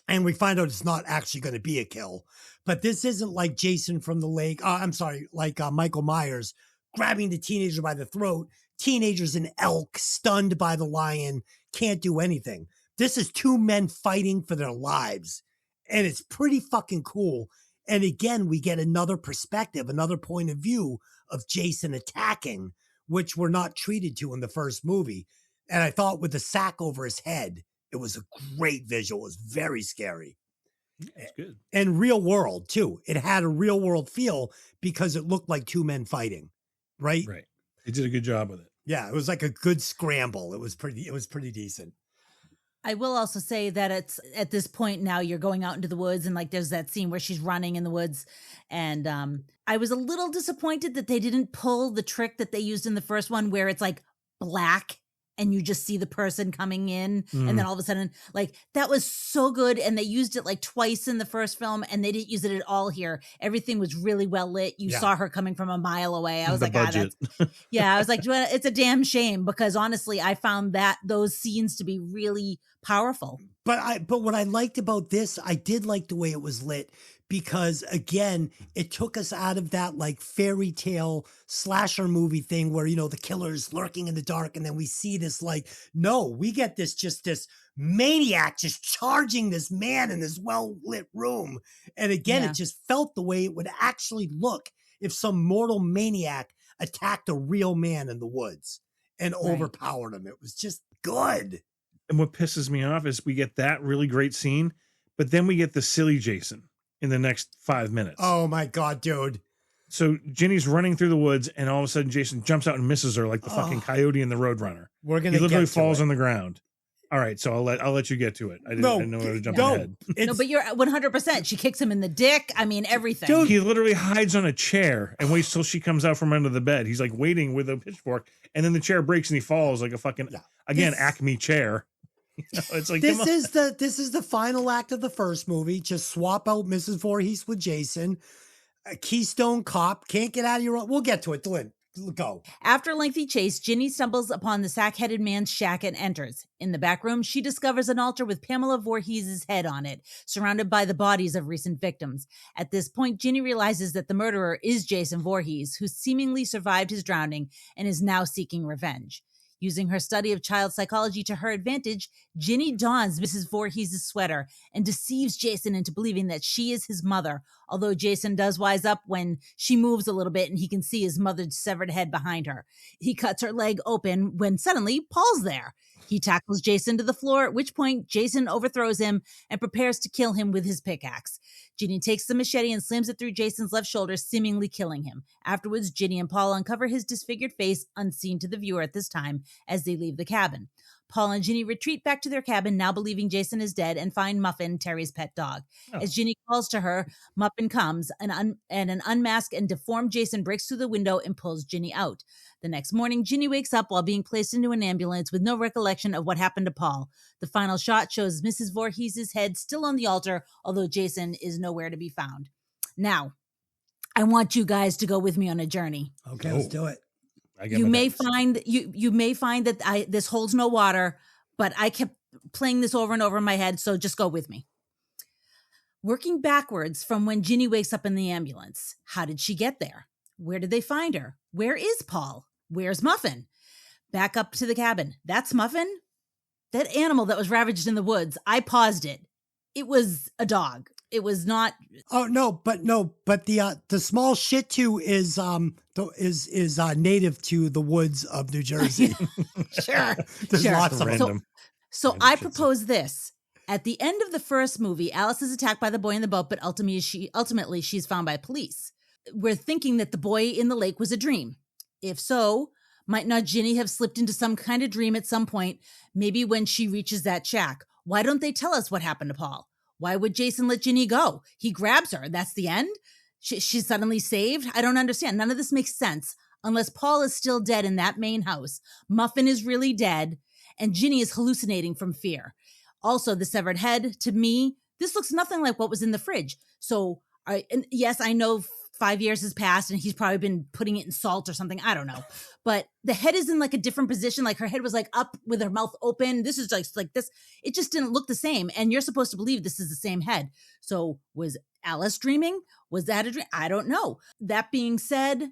And we find out it's not actually going to be a kill. But this isn't like Jason from the Lake. Michael Myers grabbing the teenager by the throat. Teenager's an elk, stunned by the lion, can't do anything. This is two men fighting for their lives. And it's pretty fucking cool. And again, we get another perspective, another point of view of Jason attacking, which we're not treated to in the first movie. And I thought with the sack over his head, it was a great visual. It was very scary. That's good. And real world, too. It had a real world feel because it looked like two men fighting, right? Right. They did a good job with it. Yeah, it was like a good scramble. It was pretty decent. I will also say that it's at this point now you're going out into the woods and there's that scene where she's running in the woods. And I was a little disappointed that they didn't pull the trick that they used in the first one where it's black and you just see the person coming in and then all of a sudden that was so good. And they used it twice in the first film and they didn't use it at all here. Everything was really well lit. You saw her coming from a mile away. I was budget. I was like, it's a damn shame because honestly, I found those scenes to be really powerful. But what I liked about this, I did like the way it was lit because again, it took us out of that fairy tale slasher movie thing where, the killer's lurking in the dark. And then we see this, no, we get this maniac just charging this man in this well-lit room. And again, it just felt the way it would actually look if some mortal maniac attacked a real man in the woods and overpowered him. It was just good. And what pisses me off is we get that really great scene, but then we get the silly Jason in the next 5 minutes. Oh my God, dude. So Ginny's running through the woods, and all of a sudden Jason jumps out and misses her like the fucking coyote in the Roadrunner. We're gonna. He literally get to falls it. on the ground. All right, so I'll let you get to it. I didn't know how to jump ahead. No, but you're 100%. She kicks him in the dick. I mean, everything. Dude, he literally hides on a chair and waits till she comes out from under the bed. He's like waiting with a pitchfork, and then the chair breaks and he falls like a fucking Acme chair. You know, it's like this is the final act of the first movie. Just swap out Mrs. Voorhees with Jason. A Keystone Cop can't get out of your own. We'll get to it, Lynn. Go. After a lengthy chase, Ginny stumbles upon the sack-headed man's shack and enters. In the back room, she discovers an altar with Pamela Voorhees' head on it, surrounded by the bodies of recent victims. At this point, Ginny realizes that the murderer is Jason Voorhees, who seemingly survived his drowning and is now seeking revenge. Using her study of child psychology to her advantage, Ginny dons Mrs. Voorhees' sweater and deceives Jason into believing that she is his mother, although Jason does wise up when she moves a little bit and he can see his mother's severed head behind her. He cuts her leg open when suddenly Paul's there. He tackles Jason to the floor, at which point Jason overthrows him and prepares to kill him with his pickaxe. Ginny takes the machete and slams it through Jason's left shoulder, seemingly killing him. Afterwards, Ginny and Paul uncover his disfigured face, unseen to the viewer at this time, as they leave the cabin. Paul and Ginny retreat back to their cabin, now believing Jason is dead, and find Muffin, Terry's pet dog. As Ginny calls to her, Muffin comes, and an unmasked and deformed Jason breaks through the window and pulls Ginny out. The next morning, Ginny wakes up while being placed into an ambulance with no recollection of what happened to Paul. The final shot shows Mrs. Voorhees' head still on the altar, although Jason is nowhere to be found. Now, I want you guys to go with me on a journey. Okay, let's do it. You may find that this holds no water, but I kept playing this over and over in my head, so just go with me. Working backwards from when Ginny wakes up in the ambulance, how did she get there? Where did they find her? Where is Paul? Where's Muffin? Back up to the cabin. That's Muffin? That animal that was ravaged in the woods, I paused it. It was a dog. It was not. Oh but the small Shih Tzu is native to the woods of New Jersey. Sure. There's lots of random. So I propose this. At the end of the first movie, Alice is attacked by the boy in the boat, but ultimately she's found by police. We're thinking that the boy in the lake was a dream. If so, might not Ginny have slipped into some kind of dream at some point, maybe when she reaches that shack? Why don't they tell us what happened to Paul? Why would Jason let Ginny go? He grabs her. That's the end? She's suddenly saved? I don't understand. None of this makes sense unless Paul is still dead in that main house. Muffin is really dead, and Ginny is hallucinating from fear. Also, the severed head, to me, this looks nothing like what was in the fridge. So, yes, I know 5 years has passed and he's probably been putting it in salt or something. I don't know. But the head is in like a different position. Like her head was like up with her mouth open. This is like this. It just didn't look the same. And you're supposed to believe this is the same head. So was Alice dreaming? Was that a dream? I don't know. That being said,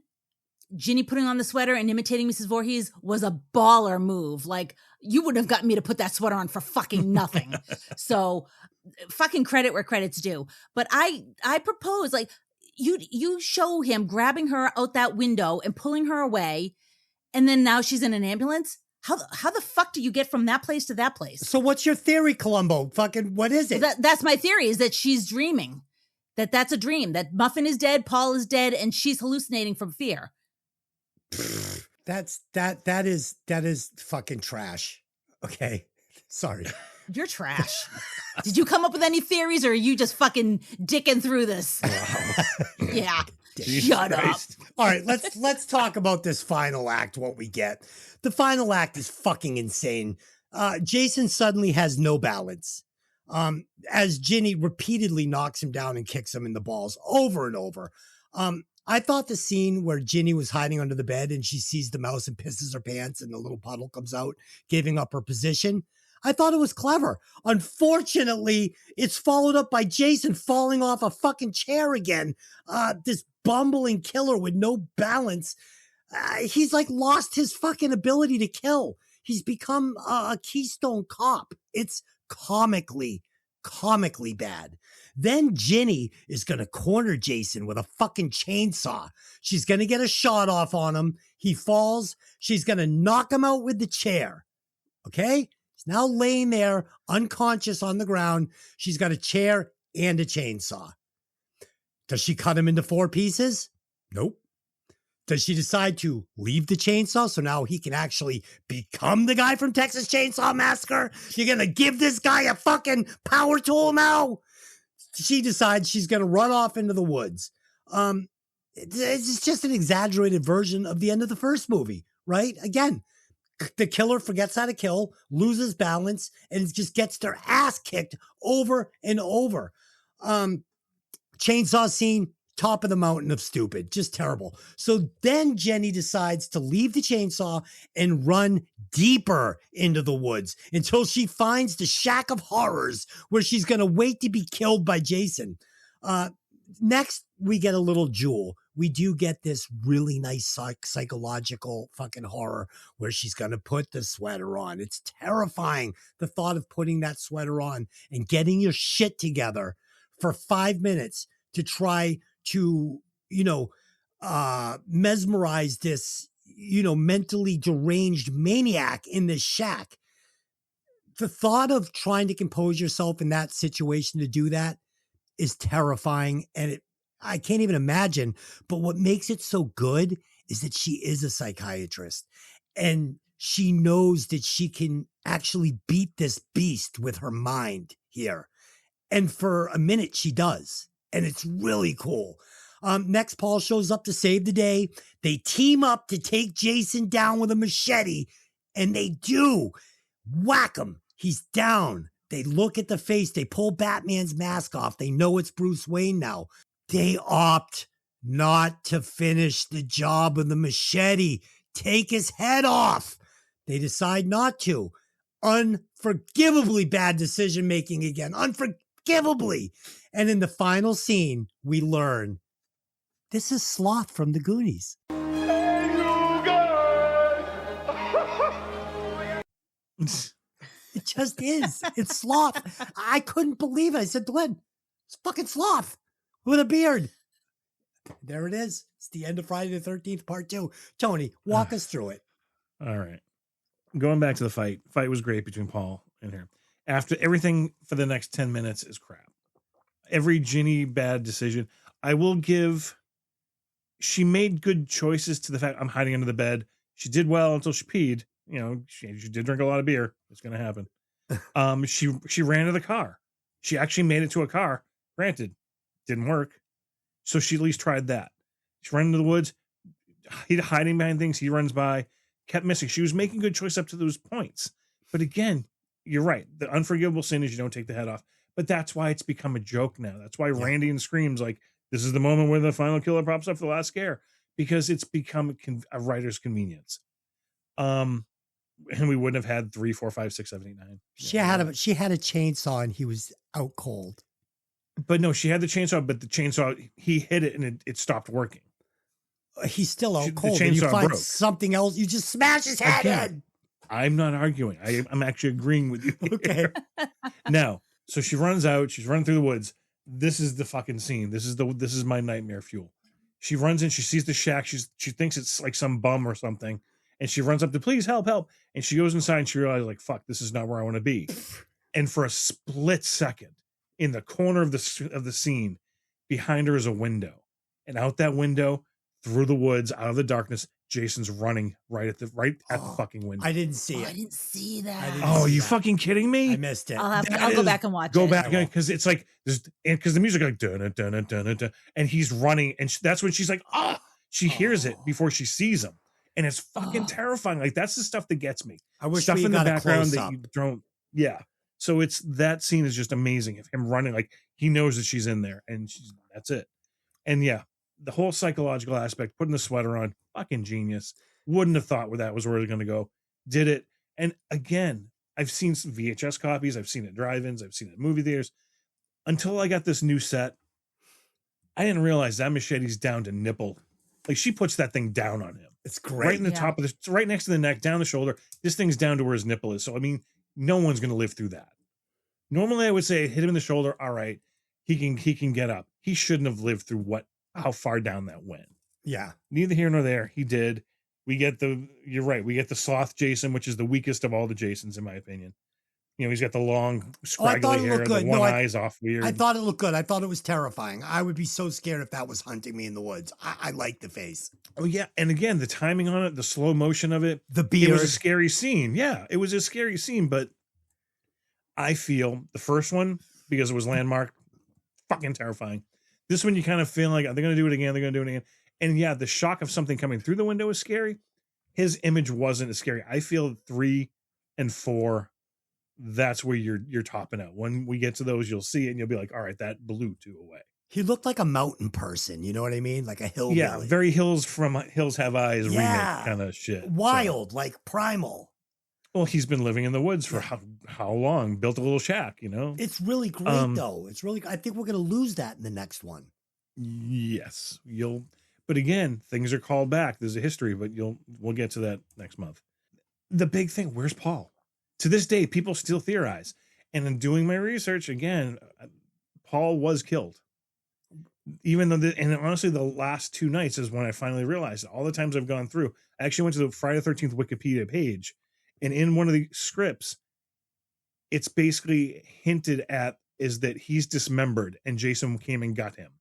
Ginny putting on the sweater and imitating Mrs. Voorhees was a baller move. Like, you wouldn't have gotten me to put that sweater on for fucking nothing. So fucking credit where credit's due. But I propose, like, you show him grabbing her out that window and pulling her away, and then now she's in an ambulance. How the fuck do you get from that place to that place? So what's your theory, Columbo? Fucking what is it? That's my theory, is that she's dreaming. That's a dream. That Muffin is dead, Paul is dead, and she's hallucinating from fear. That is fucking trash. Okay. Sorry. You're trash. Did you come up with any theories, or are you just fucking dicking through this? Wow. Yeah. Shut up. All right, let's talk about this final act, what we get. The final act is fucking insane. Jason suddenly has no balance. As Ginny repeatedly knocks him down and kicks him in the balls over and over. I thought the scene where Ginny was hiding under the bed and she sees the mouse and pisses her pants and the little puddle comes out, giving up her position, I thought it was clever. Unfortunately, it's followed up by Jason falling off a fucking chair again. This bumbling killer with no balance. He's like lost his fucking ability to kill. He's become a Keystone Cop. It's comically bad. Then Ginny is going to corner Jason with a fucking chainsaw. She's going to get a shot off on him. He falls. She's going to knock him out with the chair. Okay? He's now laying there unconscious on the ground. She's got a chair and a chainsaw. Does she cut him into 4 pieces? Nope. Does she decide to leave the chainsaw so now he can actually become the guy from Texas Chainsaw Massacre? You're going to give this guy a fucking power tool now? She decides she's going to run off into the woods. It's just an exaggerated version of the end of the first movie, right? Again, the killer forgets how to kill, loses balance, and just gets their ass kicked over and over. Chainsaw scene, top of the mountain of stupid, just terrible. So then Jenny decides to leave the chainsaw and run deeper into the woods until she finds the shack of horrors where she's going to wait to be killed by Jason. Next, we get a little jewel. We do get this really nice psychological fucking horror where she's going to put the sweater on. It's terrifying, the thought of putting that sweater on and getting your shit together for 5 minutes to try to, mesmerize this, mentally deranged maniac in this shack. The thought of trying to compose yourself in that situation to do that is terrifying. And I can't even imagine. But what makes it so good is that she is a psychiatrist and she knows that she can actually beat this beast with her mind here. And for a minute, she does. And it's really cool. Next, Paul shows up to save the day. They team up to take Jason down with a machete, and they do. Whack him. He's down. They look at the face. They pull Batman's mask off. They know it's Bruce Wayne now. They opt not to finish the job with the machete. Take his head off. They decide not to. Unforgivably bad decision-making again. Unforgivably. And in the final scene, we learn this is Sloth from the Goonies. Hey, you guys! It just is. It's Sloth. I couldn't believe it. I said, Glenn, it's fucking Sloth with a beard. There it is. It's the end of Friday the 13th, part 2. Tony, walk us through it. All right. Going back to the fight. Fight was great between Paul and her. After everything for the next 10 minutes is crap. Every Ginny bad decision. I will give, she made good choices to the fact I'm hiding under the bed. She did well until she peed. She did drink a lot of beer. It's going to happen. She ran to the car. She actually made it to a car. Granted, didn't work. So she at least tried that. She ran into the woods, hiding behind things. He runs by, kept missing. She was making good choice up to those points. But again, you're right. The unforgivable sin is you don't take the head off. But that's why it's become a joke now. That's why Randy and Scream's like, this is the moment where the final killer pops up for the last scare, because it's become a writer's convenience. And we wouldn't have had 3, 4, 5, 6, 7, 8, 9. She had a chainsaw and he was out cold. But no, she had the chainsaw, but the chainsaw, he hit it and it stopped working. He's still out cold. The And you chainsaw find broke. something else, you just smash his head in. I'm not arguing. I'm actually agreeing with you. Okay. Now, so she runs out. She's running through the woods. This is the fucking scene. This is my nightmare fuel. She runs in. She sees the shack. She thinks it's like some bum or something, and she runs up to please help. And she goes inside and she realizes like fuck, this is not where I want to be. And for a split second, in the corner of the scene, behind her is a window, and out that window, through the woods, out of the darkness, Jason's running right at the fucking window. I didn't see it. I didn't see that. Oh, are you fucking kidding me? I missed it. I'll go back and watch it. Go back because it's like because the music like dun dun dun dun dun, and he's running, and that's when she's like, she hears it before she sees him, and it's fucking terrifying. Like that's the stuff that gets me. I wish stuff we in the got a background that close-up. you don't. Yeah, so it's that scene is just amazing of him running, like he knows that she's in there, and that's it. And yeah, the whole psychological aspect, putting the sweater on, fucking genius. Wouldn't have thought where that was where it was going to go. Did it. And again, I've seen some VHS copies. I've seen it at drive-ins. I've seen it at movie theaters. Until I got this new set, I didn't realize that machete's down to nipple. Like she puts that thing down on him. It's great. Right in the top of right next to the neck, down the shoulder. This thing's down to where his nipple is. So, I mean, no one's going to live through that. Normally I would say hit him in the shoulder. All right. He can get up. He shouldn't have lived through how far down that went. Yeah. Neither here nor there. He did. You're right. We get the sloth Jason, which is the weakest of all the Jasons, in my opinion. You know, he's got the long, scraggly hair, the one eye's off weird. I thought it looked good. I thought it was terrifying. I would be so scared if that was hunting me in the woods. I like the face. Oh, yeah. And again, the timing on it, the slow motion of it. The beard. It was a scary scene. Yeah, it was a scary scene. But I feel the first one, because it was landmark, fucking terrifying. This one, you kind of feel like, are they going to do it again? They're going to do it again. And yeah, the shock of something coming through the window is scary. His image wasn't as scary. I feel 3 and 4, that's where you're topping out. When we get to those, you'll see it and you'll be like, all right, that blew 2 away. He looked like a mountain person. You know what I mean? Like a hillbilly. Yeah, very Hills Have Eyes remake kind of shit. Wild, like primal. Well, he's been living in the woods for how long? Built a little shack, you know? It's really great, though. It's really, I think we're going to lose that in the next one. Yes, but again, things are called back. There's a history, but we'll get to that next month. The big thing, where's Paul? To this day, people still theorize. And in doing my research, again, Paul was killed. Even though, and honestly, the last 2 nights is when I finally realized it. All the times I've gone through, I actually went to the Friday the 13th Wikipedia page, and in one of the scripts, it's basically hinted at is that he's dismembered and Jason came and got him.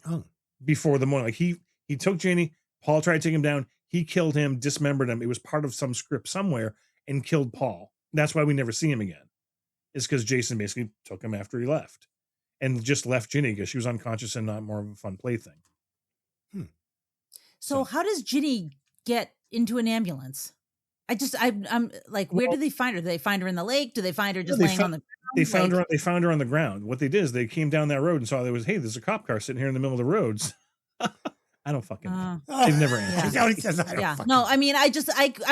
Oh. Before the morning. Like he took Janie, Paul tried to take him down, he killed him, dismembered him. It was part of some script somewhere and killed Paul. That's why we never see him again. It's because Jason basically took him after he left and just left Ginny because she was unconscious and not more of a fun plaything. So how does Ginny get into an ambulance? I'm like, where do they find her? Do they find her in the lake? Do they find her just laying on the ground? They found her on the ground. What they did is they came down that road and saw there's a cop car sitting here in the middle of the roads. I don't fucking know. They've never answered. No, I mean, I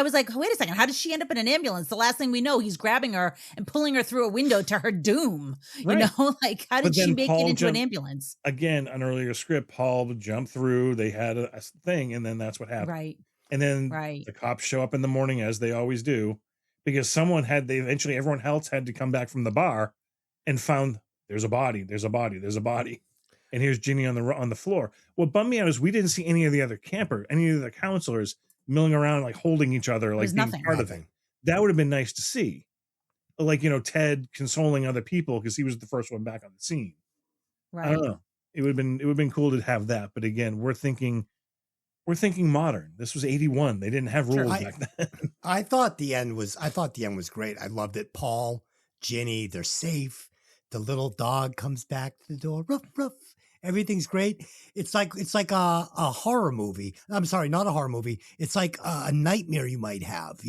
was like, wait a second. How does she end up in an ambulance? The last thing we know, he's grabbing her and pulling her through a window to her doom. Right. You know, like how did she make it into an ambulance? Again, an earlier script, Paul jumped through. They had a thing, and then that's what happened. Right. And then the cops show up in the morning as they always do, because eventually everyone else had to come back from the bar and found there's a body. And here's Ginny on the floor. What bummed me out is we didn't see any of the other any of the counselors milling around, like holding each other, like being part of it. That would have been nice to see. Like, Ted consoling other people because he was the first one back on the scene. Right. I don't know. It would have been cool to have that. But again, we're thinking modern. This was 81. They didn't have rules back then. I thought the end was great. I loved it. Paul, Ginny, they're safe. The little dog comes back to the door. Ruff, ruff. Everything's great. It's like a horror movie. I'm sorry, not a horror movie. It's like a nightmare you might have,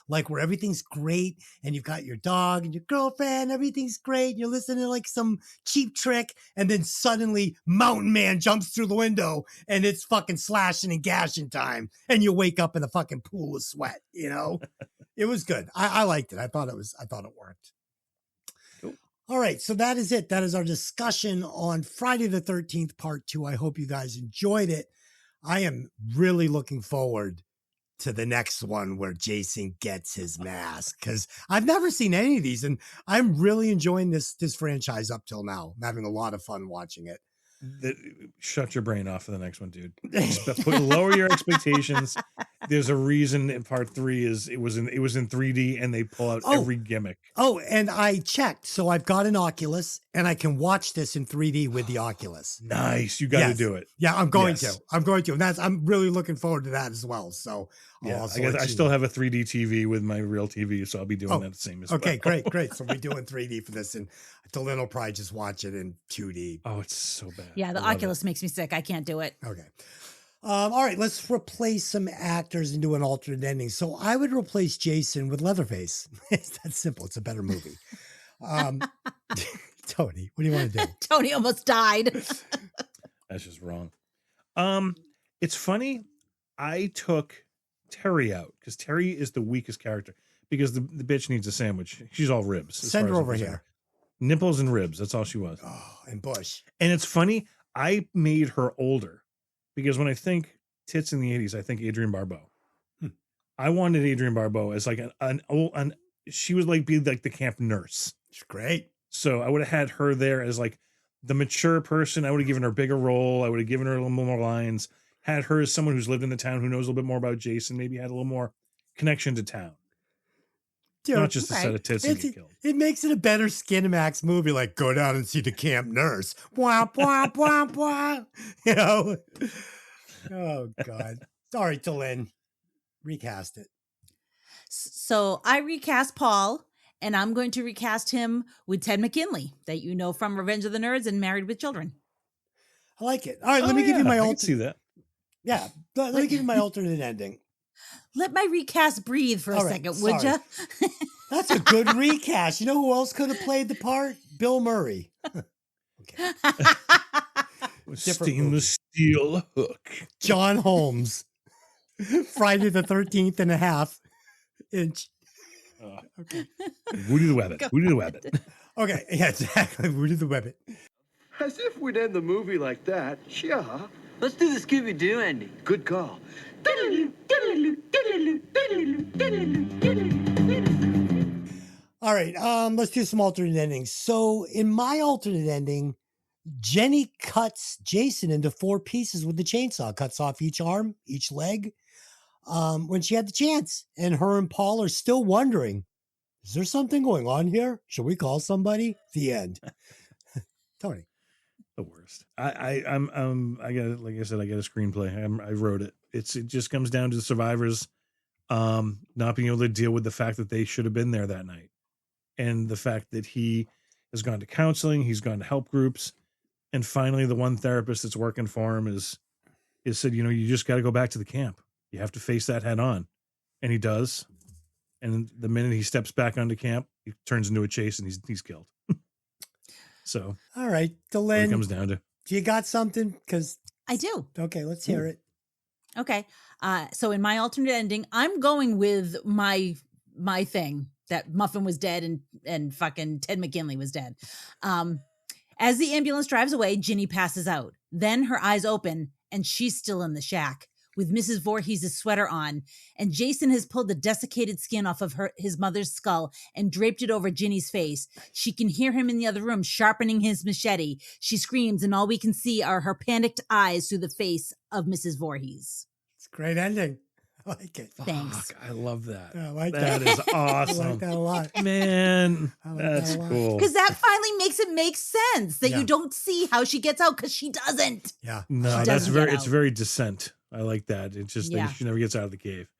like where everything's great and you've got your dog and your girlfriend, everything's great. And you're listening to like some Cheap Trick, and then suddenly Mountain Man jumps through the window and it's fucking slashing and gashing time. And you wake up in a fucking pool of sweat, It was good. I liked it. I thought it worked. All right, so that is it. That is our discussion on Friday the 13th, part 2. I hope you guys enjoyed it. I am really looking forward to the next one where Jason gets his mask, because I've never seen any of these, and I'm really enjoying this franchise up till now. I'm having a lot of fun watching it. Shut your brain off for the next one, dude. Lower your expectations. There's a reason in part 3 is it was in 3D and they pull out every gimmick. Oh, and I checked. So I've got an Oculus and I can watch this in 3D with the Oculus. Nice. You got to do it. Yeah, I'm going to. And I'm really looking forward to that as well. So I still have a 3D TV with my real TV, so I'll be doing that the same as well. Okay, great. So we're doing 3D for this, and Dylan will probably just watch it in 2D. Oh, it's so bad. Yeah, the Oculus makes me sick. I can't do it. Okay. All right, let's replace some actors and do an alternate ending. So I would replace Jason with Leatherface. It's that simple. It's a better movie. Tony, what do you want to do? Tony almost died. That's just wrong. It's funny. I took Terry out because Terry is the weakest character because the bitch needs a sandwich. She's all ribs. Send her over here. Nipples and ribs. That's all she was. Oh, and Bush. And it's funny. I made her older because when I think tits in the 80s, I think Adrienne Barbeau. I wanted Adrienne Barbeau as like she was be like the camp nurse. She's great. So I would have had her there as like the mature person. I would have given her a bigger role. I would have given her a little more lines. had her as someone who's lived in the town, who knows a little bit more about Jason, maybe had a little more connection to town. Dude, not just a set of tits and get killed. It makes it a better Skinamax movie, like go down and see the camp nurse. Wah, wah, wah, wah. You know? Oh, God. Sorry, Lynn. Recast it. So I recast Paul, and I'm going to recast him with Ted McKinley, that you know from Revenge of the Nerds and Married with Children. I like it. All right, let me give you my alternate. See that? Yeah, let me give you my alternate ending. Let my recast breathe for a second, would you? That's a good recast. You know who else could have played the part? Bill Murray. Okay. Stainless steel hook. John Holmes. Friday the 13th and a half inch. Okay. Woody the Wabbit. Woody the Wabbit. Okay, yeah, exactly. Woody the Wabbit. As if we'd end the movie like that. Yeah. Let's do the Scooby-Doo ending. Good call. All right, let's do some alternate endings. So in my alternate ending, Jenny cuts Jason into 4 pieces with the chainsaw, cuts off each arm, each leg, when she had the chance. And her and Paul are still wondering, is there something going on here? Should we call somebody? The end. Tony. The worst. I got, like I said, I got a screenplay. I wrote it. It just comes down to the survivors not being able to deal with the fact that they should have been there that night, and the fact that he has gone to counseling, he's gone to help groups, and finally the one therapist that's working for him is said, you know, you just got to go back to the camp. You have to face that head on, and he does. And the minute he steps back onto camp, he turns into a chase, and he's killed. So, all right, Delenn, it comes down to. Do you got something? Because I do. Okay, let's hear it. Okay, so in my alternate ending, I'm going with my thing that Muffin was dead and fucking Ted McKinley was dead. As the ambulance drives away, Ginny passes out. Then her eyes open, and she's still in the shack with Mrs. Voorhees' sweater on, and Jason has pulled the desiccated skin off of his mother's skull and draped it over Ginny's face. She can hear him in the other room sharpening his machete. She screams, and all we can see are her panicked eyes through the face of Mrs. Voorhees. It's a great ending. I like it. Thanks. I love that. I like that. That is awesome. I like that a lot. Man, like that's cool. Because that finally makes it make sense that you don't see how she gets out, because she doesn't. Yeah. No, that's it's very Descent. I like that. It's just that she never gets out of the cave.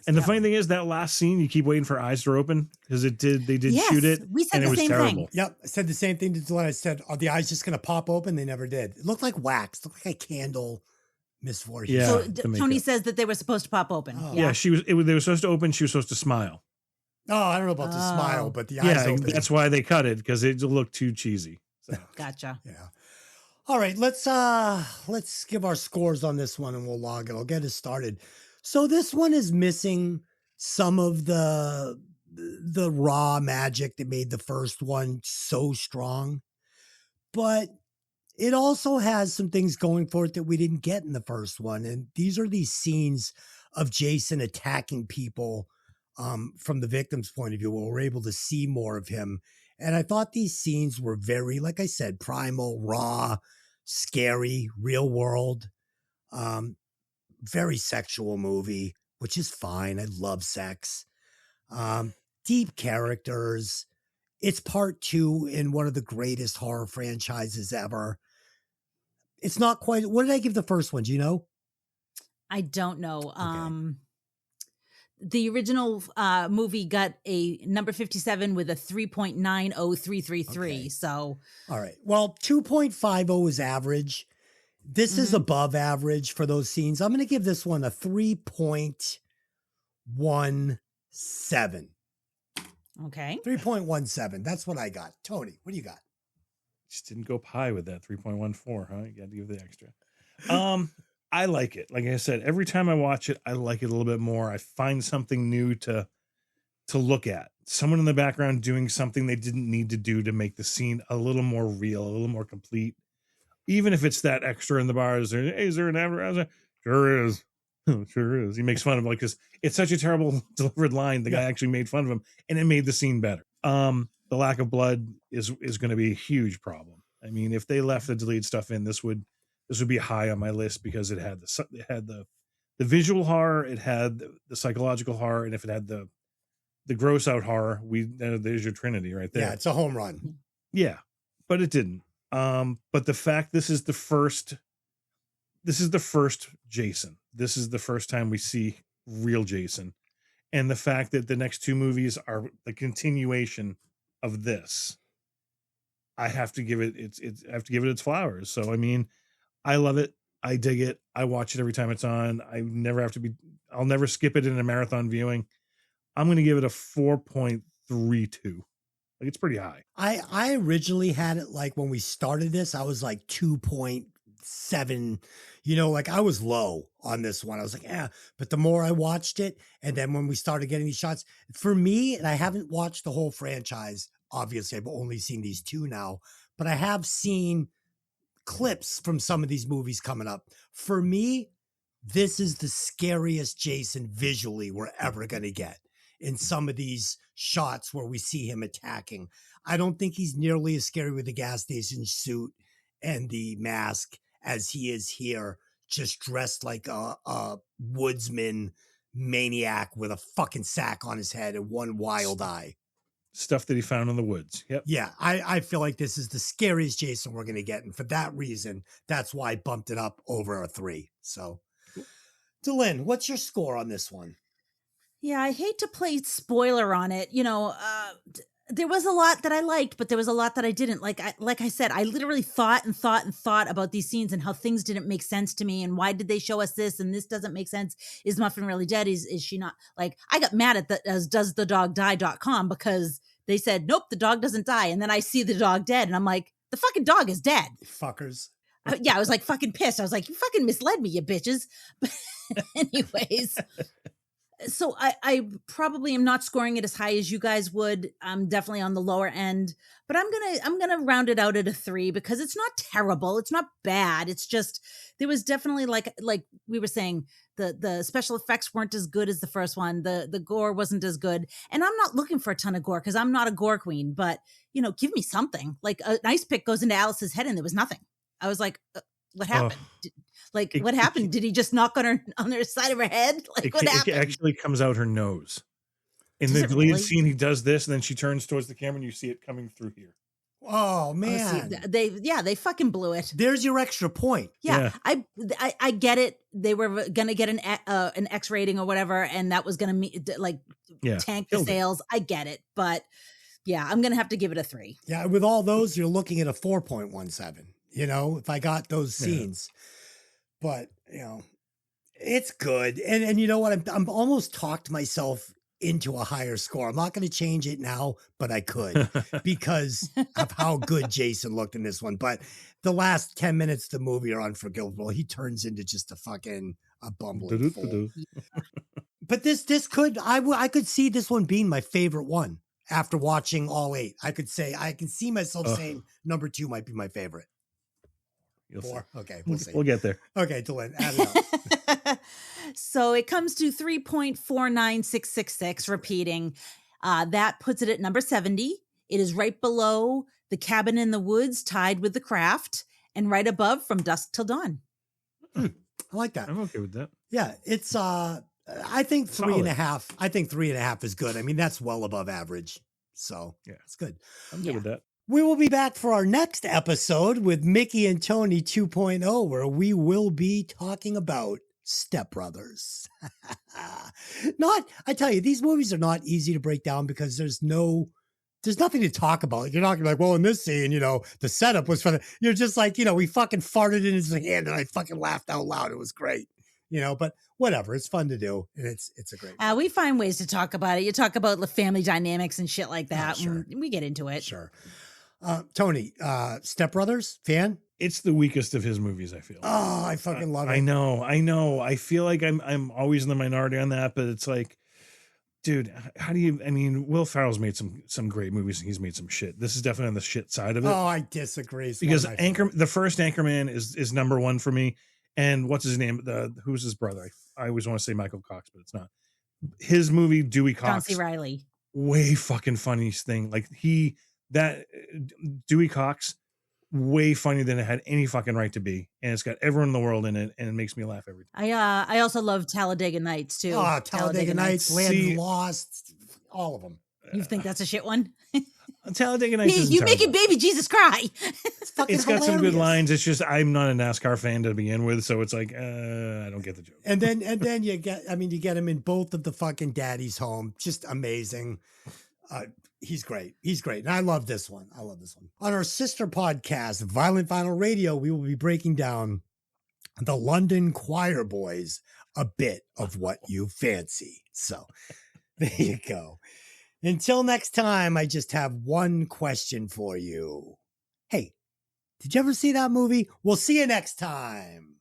And the funny thing is, that last scene, you keep waiting for eyes to open, because they did shoot it. We said and the it was same terrible. thing. Yep. I said the same thing to Delenn. I said, are the eyes just going to pop open? They never did. It looked like wax. It looked like a candle. Miss Voorhees. Yeah. So Tony says that they were supposed to pop open. Oh. Yeah, they were supposed to open. She was supposed to smile. Oh, I don't know about the smile, but the eyes open. That's why they cut it, because it looked too cheesy. So. Gotcha. Yeah. All right, let's give our scores on this one and we'll log it. I'll get it started. So this one is missing some of the raw magic that made the first one so strong. But it also has some things going for it that we didn't get in the first one. And these are these scenes of Jason attacking people from the victim's point of view, where we're able to see more of him. And I thought these scenes were very, like I said, primal, raw, scary, real world, very sexual movie, which is fine. I love sex. Deep characters. It's part 2 in one of the greatest horror franchises ever. It's not quite. What did I give the first one? Do you know? I don't know. Okay. The original movie got a number 57 with a 3.90333. Okay. So, all right. Well, 2.50 is average. This is above average for those scenes. I'm going to give this one a 3.17. Okay. 3.17. That's what I got. Tony, what do you got? Just didn't go pie with that 3.14, huh? You got to give the extra. I like it. Like I said, every time I watch it, I like it a little bit more. I find something new to look at. Someone in the background doing something they didn't need to do to make the scene a little more real, a little more complete. Even if it's that extra in the bar, is there an advertiser? Sure is. Sure is. He makes fun of him, like, because it's such a terrible delivered line. The guy actually made fun of him, and it made the scene better. The lack of blood is going to be a huge problem. I mean, if they left the deleted stuff in, this would this would be high on my list because it had the visual horror, it had the psychological horror, and if it had the gross out horror, there's your trinity right there. Yeah, it's a home run. Yeah, but it didn't. But the fact this is the first Jason. This is the first time we see real Jason. And the fact that the next two movies are the continuation of this, I have to give it its flowers. So I mean, I love it. I dig it. I watch it every time it's on. I'll never skip it in a marathon viewing. I'm going to give it a 4.32. Like, it's pretty high. I originally had it like when we started this, I was like 2.7, like I was low on this one. I was like, yeah, but the more I watched it, and then when we started getting these shots, for me, and I haven't watched the whole franchise, obviously, I've only seen these two now, but I have seen clips from some of these movies coming up. For me, this is the scariest Jason visually we're ever going to get in some of these shots where we see him attacking. I don't think he's nearly as scary with the gas station suit and the mask as he is here, just dressed like a woodsman maniac with a fucking sack on his head and one wild eye. Stuff that he found in the woods. Yep. Yeah, I feel like this is the scariest Jason we're going to get. And for that reason, that's why I bumped it up over a 3. So, Delyn, what's your score on this one? Yeah, I hate to play spoiler on it. There was a lot that I liked, but there was a lot that I didn't. Like I said, I literally thought about these scenes and how things didn't make sense to me, and why did they show us this and this doesn't make sense. Is Muffin really dead? Is she not? Like, I got mad at doesthedogdie.com because they said, nope, the dog doesn't die. And then I see the dog dead and I'm like, the fucking dog is dead. Fuckers. Yeah, I was like fucking pissed. I was like, you fucking misled me, you bitches. But anyways, so I probably am not scoring it as high as you guys would. I'm definitely on the lower end, but I'm gonna round it out at a 3 because it's not terrible. It's not bad. It's just, there was definitely like we were saying, the special effects weren't as good as the first one. The gore wasn't as good, and I'm not looking for a ton of gore because I'm not a gore queen. But give me something. Like an ice pick goes into Alice's head and there was nothing. I was like, what happened? What happened? Did he just knock on her side of her head? Like, what happened? It actually comes out her nose. In the deleted scene, he does this, and then she turns towards the camera, and you see it coming through here. Oh man, they fucking blew it. There's your extra point. Yeah. I get it. They were gonna get an X rating or whatever, and that was gonna tank the sales. I get it, but yeah, I'm gonna have to give it a 3. Yeah, with all those, you're looking at a 4.17. If I got those scenes. But, it's good. And you know what? I'm almost talked myself into a higher score. I'm not going to change it now, but I could because of how good Jason looked in this one. But the last 10 minutes of the movie are unforgivable. He turns into just a bumbling fool. But this could, I could see this one being my favorite one after watching all 8. I can see myself saying number 2 might be my favorite. 4. Okay, we'll see. We'll get there. Okay, Delyn, add it up. So it comes to 3.49666, repeating. That puts it at number 70. It is right below The Cabin in the Woods, tied with The Craft, and right above From Dusk Till Dawn. I like that. I'm okay with that. Yeah, it's I think 3.5. I think 3.5 is good. I mean, that's well above average. So yeah, it's good. I'm good with that. We will be back for our next episode with Mickey and Tony 2.0, where we will be talking about Step Brothers. I tell you, these movies are not easy to break down because there's nothing to talk about. You're not gonna be like, well, in this scene, the setup was for you're just like, we fucking farted in his hand and I fucking laughed out loud. It was great. But whatever, it's fun to do, and it's a great. We find ways to talk about it. You talk about the family dynamics and shit like that. Sure. We get into it. Sure. Tony, Step Brothers fan? It's the weakest of his movies, I feel. Oh, I fucking love it. I know. I feel like I'm always in the minority on that, but it's like, dude, Will Ferrell's made some great movies and he's made some shit. This is definitely on the shit side of it. Oh, I disagree. Because the first Anchorman is number 1 for me. And what's his name? Who's his brother? I always want to say Michael Cox, but it's not. His movie, Dewey Cox. John C. Reilly. Way fucking funniest thing. Like Dewey Cox way funnier than it had any fucking right to be, and it's got everyone in the world in it, and it makes me laugh every time. I also love Talladega Nights too. Oh, Talladega Nights, Land Lost, all of them. You think that's a shit one? Talladega Nights. You making baby Jesus cry? It's got some good lines. It's just I'm not a NASCAR fan to begin with, so it's like I don't get the joke. And then you get him in both of the fucking Daddy's Home. Just amazing. He's great. He's great. And I love this one. On our sister podcast, Violent Vinyl Radio, we will be breaking down the London Choir Boys, a bit of what you fancy. So there you go. Until next time, I just have one question for you. Hey, did you ever see that movie? We'll see you next time.